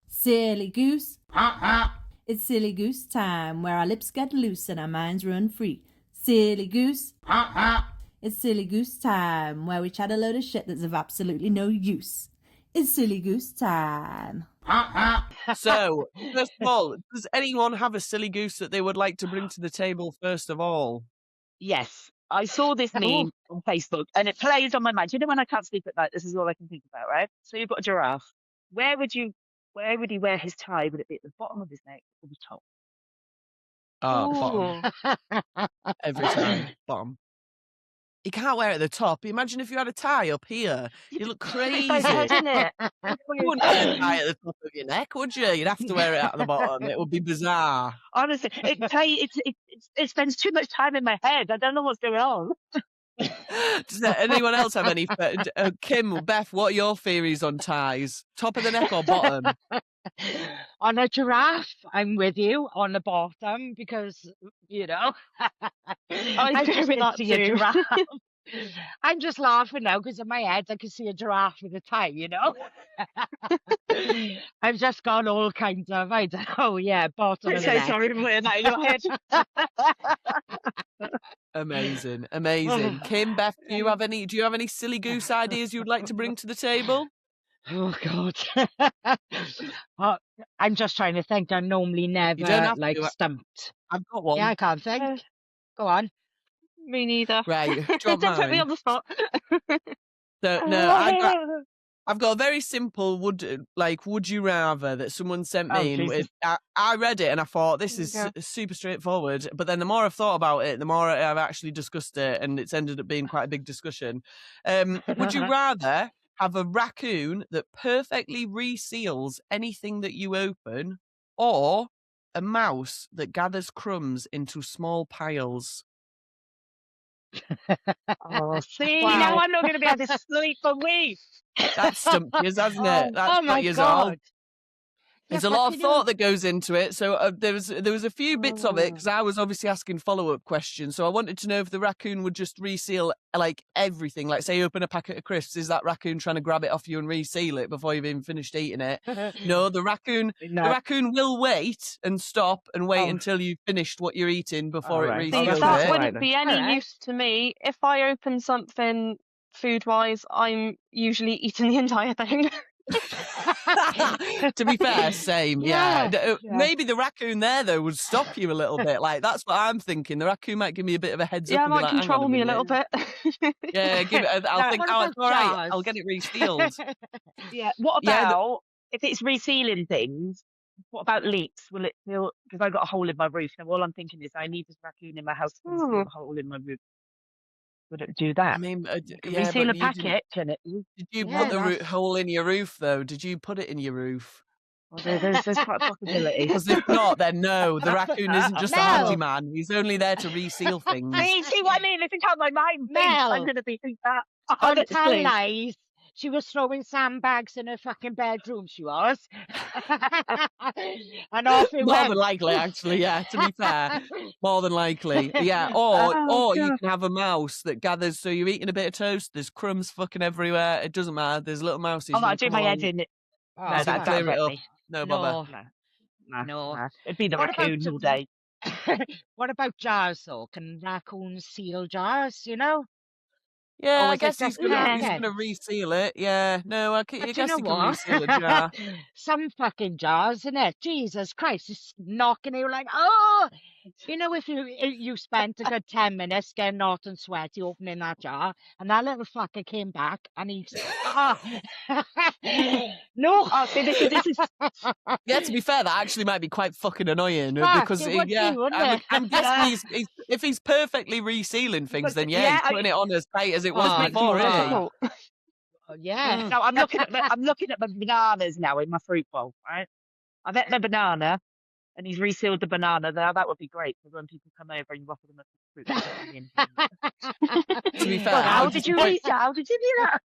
Silly goose. It's silly goose time, where our lips get loose and our minds run free. Silly goose. It's silly goose time, where we chat a load of shit that's of absolutely no use. It's silly goose time. So, first of all, does anyone have a silly goose that they would like to bring to the table first of all? Yes. I saw this meme on Facebook and it plays on my mind. You know, when I can't sleep at night, this is all I can think about, right? So you've got a giraffe. Where would he wear his tie? Would it be at the bottom of his neck or the top? Bottom. Every time. Bottom. You can't wear it at the top. Imagine if you had a tie up here. You look crazy. It's like head, isn't it? You wouldn't wear a tie at the top of your neck, would you? You'd have to wear it at the bottom. It would be bizarre. Honestly, it spends too much time in my head. I don't know what's going on. Does anyone else have any? Kym, Beth, what are your theories on ties? Top of the neck or bottom? On a giraffe, I'm with you on the bottom because, I just that see a too. giraffe. I'm just laughing now because in my head I can see a giraffe with a tie, I've just gone all kinds of, I don't know, bottom of the neck. Sorry for putting that in your head. Amazing. Kym, Beth, do you have any silly goose ideas you would like to bring to the table? Oh God. I'm just trying to think. I'm normally never stumped. I've got one. Yeah, I can't think. Go on. Me neither. Right. Don't put me on the spot. So, no, I've got a very simple would you rather that someone sent me. I read it and I thought this is super straightforward. But then the more I've thought about it, the more I've actually discussed it, and it's ended up being quite a big discussion. Would you rather have a raccoon that perfectly reseals anything that you open, or a mouse that gathers crumbs into small piles? Oh, see, now I'm not going to be able to sleep for weeks. That's stumped you, hasn't it? That's oh my got you God. all. There's a lot of thought that goes into it. So there was a few bits of it because I was obviously asking follow-up questions. So I wanted to know if the raccoon would just reseal like everything. Like say you open a packet of crisps, is that raccoon trying to grab it off you and reseal it before you've even finished eating it? No, the raccoon will wait and stop and wait until you've finished what you're eating before it reseals it. That wouldn't be any use to me. If I open something food-wise, I'm usually eating the entire thing. To be fair, same. Yeah. Maybe the raccoon there though would stop you a little bit. Like that's what I'm thinking. The raccoon might give me a bit of a heads up. Yeah, and might control me a little bit. Yeah, give it. I'll think, oh, it's all right. I'll get it resealed. Yeah. What about if it's resealing things? What about leaks? Will it feel? Because I got a hole in my roof. Now all I'm thinking is I need this raccoon in my house to seal a hole in my roof. Would it do that? I mean, reseal a packet, can it? Did you put the hole in your roof though? Did you put it in your roof? Well, there's quite a possibility. Because if not, then no, the raccoon isn't just a handyman. He's only there to reseal things. See what I mean? If it's how my mind thinks, I'm going to be thinking that. Don't tell lies. She was throwing sandbags in her fucking bedroom, she was. And off it More went. than likely, actually, yeah, to be fair. More than likely. Yeah, or you can have a mouse that gathers, so you're eating a bit of toast, there's crumbs fucking everywhere, it doesn't matter, there's little mouses. I do my head in it. No, so clear it up. No bother. No. It'd be the raccoon all day. What about jars, though? Can raccoons seal jars, you know? Yeah, I guess he's gonna reseal it. Yeah, no, I guess he can reseal a jar. Some fucking jars, innit? Jesus Christ, it's knocking you like, oh! You know, if you spent a good 10 minutes getting hot and sweaty opening that jar, and that little fucker came back, and he's no. Oh, see, this is. Yeah, to be fair, that actually might be quite fucking annoying because I'm guessing if he's perfectly resealing things, then he's putting it on as tight as it was before, isn't he? Yeah. No, I'm looking at my bananas now in my fruit bowl. Right, I've ate my banana, and he's resealed the banana. Now that would be great because when people come over and you offer them a fruit. To be fair, how did you eat that? How did you do that?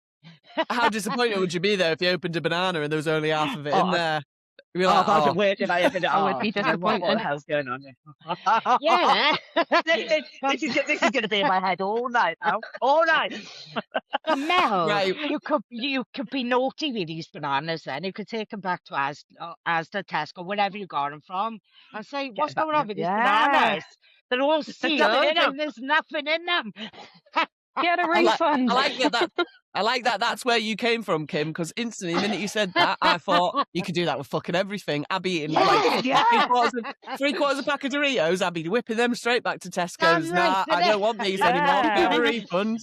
How disappointed would you be though if you opened a banana and there was only half of it in there? You'd be like, that was weird. Did I open it? I would be disappointed. What the hell's going on here? Yeah. This is going to be in my head all night now. All night. Mel, right. you could be naughty with these bananas then. You could take them back to Asda, Tesco, wherever you got them from, and say, what's going on with these bananas? They're all sealed and there's nothing in them. Get a refund. I like that. That's where you came from, Kym, because instantly, the minute you said that, I thought you could do that with fucking everything. I'd be eating three-quarters of pack of Doritos. I'd be whipping them straight back to Tesco's. Nah, I don't want these anymore. Give a refund.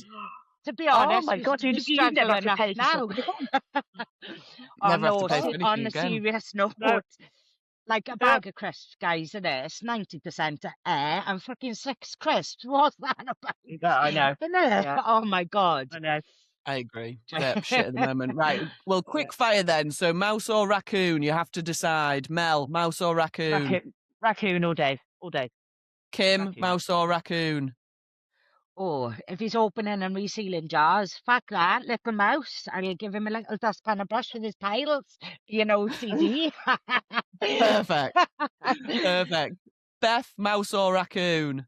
To be honest, oh my God, you never have to pay now. Never have to pay for anything on a again. serious note. Like a bag of crisps, guys, it is 90% air and fucking 6 crisps. What's that about? I know. Yeah. Oh my God. I know. I agree. Shit at the moment. Right. Well, quick fire then. So, mouse or raccoon? You have to decide. Mel, mouse or raccoon? Raccoon all day. All day. Kym, Raccoon. mouse or raccoon? Oh, if he's opening and resealing jars, fuck that, little mouse. I'll give him a little dustpan and brush with his tiles. You know, CD. Perfect. Perfect. Beth, mouse or raccoon?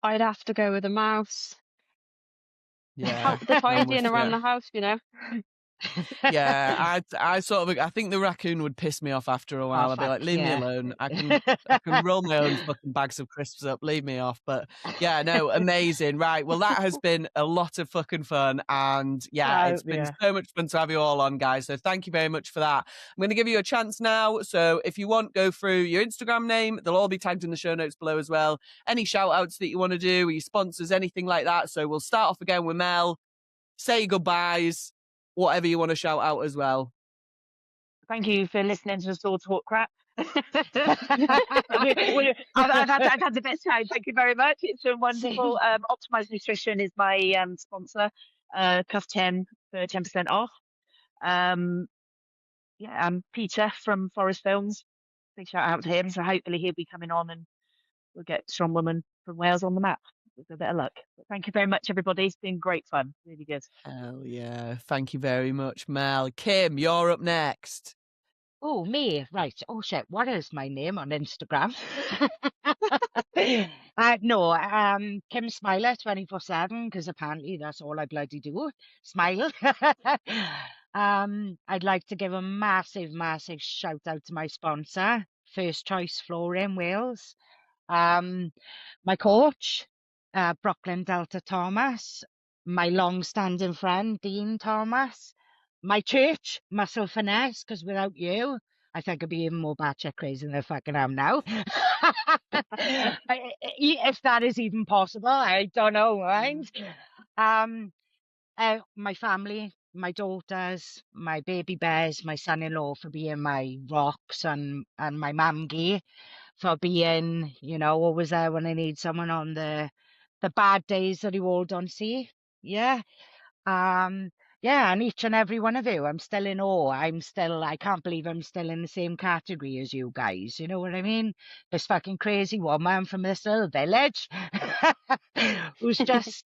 I'd have to go with a mouse. Yeah. Help the tidying around the house, you know. Yeah, I think the raccoon would piss me off after a while. I'd be like, leave me alone. I can roll my own fucking bags of crisps up. Leave me off. But yeah, no, amazing. Right. Well, that has been a lot of fucking fun. And it's been so much fun to have you all on, guys. So thank you very much for that. I'm going to give you a chance now. So if you want, go through your Instagram name. They'll all be tagged in the show notes below as well. Any shout outs that you want to do, your sponsors, anything like that. So we'll start off again with Mel. Say goodbyes. Whatever you want to shout out as well. Thank you for listening to us all talk crap. I've had the best time. Thank you very much. It's been wonderful. Optimized Nutrition is my sponsor. Cuff 10 for 10% off. I'm Peter from Forest Films. Big shout out to him. So hopefully he'll be coming on and we'll get Strong Woman from Wales on the map. With a bit of luck. But thank you very much, everybody. It's been great fun. Really good. Hell yeah. Thank you very much, Mel. Kym, you're up next. Oh, me, right. Oh, shit, what is my name on Instagram? No, Kym Smiler 24/7, because apparently that's all I bloody do, smile. I'd like to give a massive, massive shout out to my sponsor, First Choice Flooring Wales. My coach, Brooklyn Delta Thomas, my long-standing friend, Dean Thomas, my church, Muscle Finesse, because without you, I think I'd be even more batshit crazy than I fucking am now. If that is even possible, I don't know, right? My family, my daughters, my baby bears, my son-in-law for being my rocks, and my mamgie for being, always there when I need someone on the bad days that you all don't see. Yeah. Yeah, and each and every one of you, I'm still in awe. I can't believe I'm still in the same category as you guys. You know what I mean? This fucking crazy woman from this little village who's just,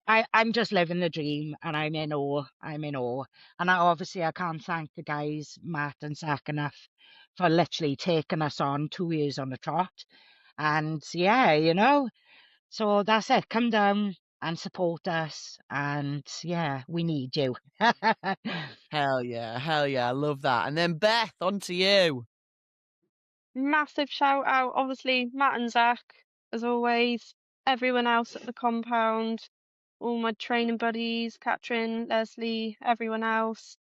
I'm just living the dream, and I'm in awe. I'm in awe. And obviously I can't thank the guys, Matt and Zach, enough for literally taking us on 2 years on the trot. And yeah, so that's it. Come down and support us. And yeah, we need you. Hell yeah. I love that. And then Beth, on to you. Massive shout out, obviously, Matt and Zach, as always, everyone else at the compound, all my training buddies, Katrin, Leslie, everyone else,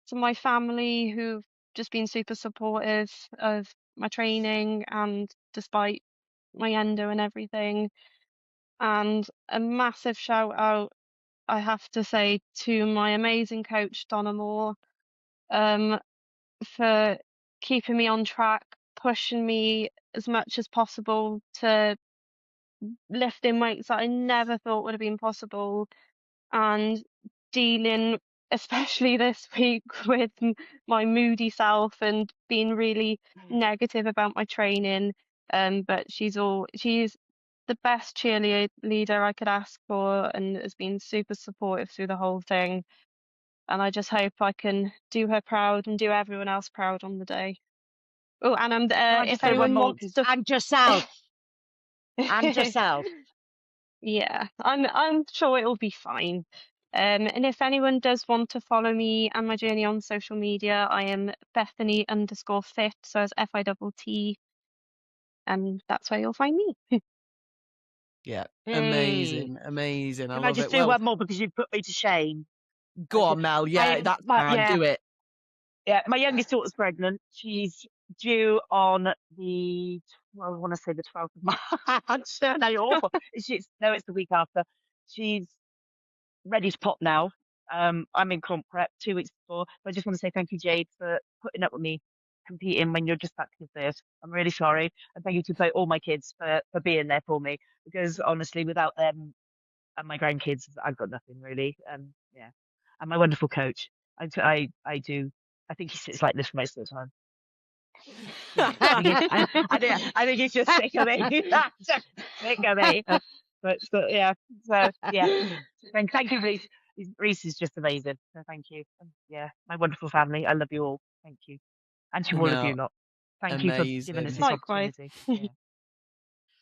to my family who've just been super supportive of my training and despite my endo and everything. And a massive shout out, I have to say, to my amazing coach, Donna Moore, for keeping me on track, pushing me as much as possible to lifting weights that I never thought would have been possible, and dealing, especially this week, with my moody self and being really negative about my training. But she's the best cheerleader I could ask for, and has been super supportive through the whole thing. And I just hope I can do her proud and do everyone else proud on the day. Oh, and if anyone wants to, and yourself, and yourself. Yeah, I'm sure it'll be fine. And if anyone does want to follow me and my journey on social media, I am Bethany_fit, so it's FITT, and that's where you'll find me. Yeah, Hey. amazing. Can I just do one more because you put me to shame? Go on, Mel. Yeah, that's fine. Do it. Yeah, my youngest daughter's pregnant. She's due on I want to say the 12th of March. No, you're awful. It's the week after. She's ready to pop now. I'm in comp prep 2 weeks before. But I just want to say thank you, Jade, for putting up with me competing when you're just back to this. I'm really sorry. And thank you to all my kids for being there for me, because honestly, without them and my grandkids, I've got nothing really. Yeah. And my wonderful coach. I think he sits like this most of the time. I think he's just sick of me. Sick of me. But yeah. So yeah. Thank you, Reese. Reese is just amazing. So thank you. And yeah, my wonderful family. I love you all. Thank you. And to all of you lot. Thank you for giving us this opportunity. Yeah.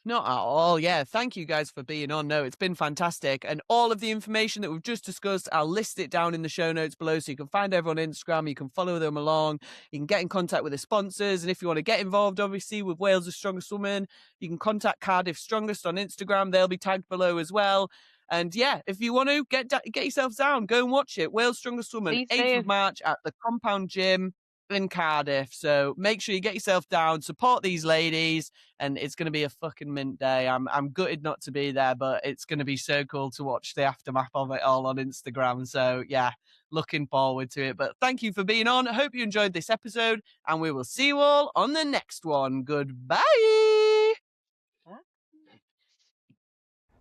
Not at all. Yeah, thank you guys for being on. No, it's been fantastic. And all of the information that we've just discussed, I'll list it down in the show notes below, so you can find everyone on Instagram. You can follow them along. You can get in contact with the sponsors. And if you want to get involved, obviously, with Wales' Strongest Woman, you can contact Cardiff Strongest on Instagram. They'll be tagged below as well. And yeah, if you want to get yourself down, go and watch it. Wales' Strongest Woman, 8th of March at the Compound Gym in Cardiff. So make sure you get yourself down, support these ladies, and it's going to be a fucking mint day. I'm gutted not to be there, but it's going to be so cool to watch the aftermath of it all on Instagram. So yeah, looking forward to it. But thank you for being on. I hope you enjoyed this episode, and we will see you all on the next one. Goodbye.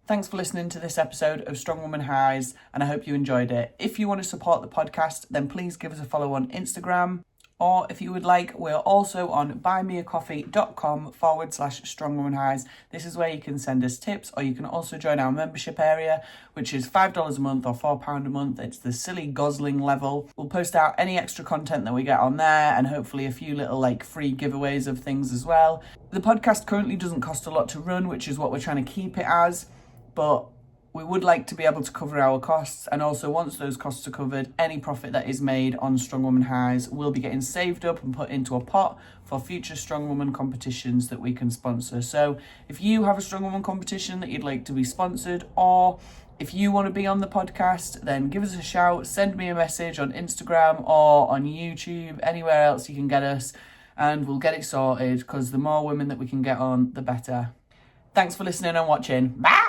Thanks for listening to this episode of Strong Woman Highs, and I hope you enjoyed it. If you want to support the podcast, then please give us a follow on Instagram or if you would like, we're also on buymeacoffee.com/strongwomanhighs. This is where you can send us tips, or you can also join our membership area, which is $5 a month or £4 a month. It's the silly gosling level. We'll post out any extra content that we get on there, and hopefully a few little like free giveaways of things as well. The podcast currently doesn't cost a lot to run, which is what we're trying to keep it as, but we would like to be able to cover our costs, and also once those costs are covered, any profit that is made on Strong Woman Highs will be getting saved up and put into a pot for future Strong Woman competitions that we can sponsor. So if you have a Strong Woman competition that you'd like to be sponsored, or if you want to be on the podcast, then give us a shout, send me a message on Instagram or on YouTube, anywhere else you can get us, and we'll get it sorted, because the more women that we can get on, the better. Thanks for listening and watching. Bye!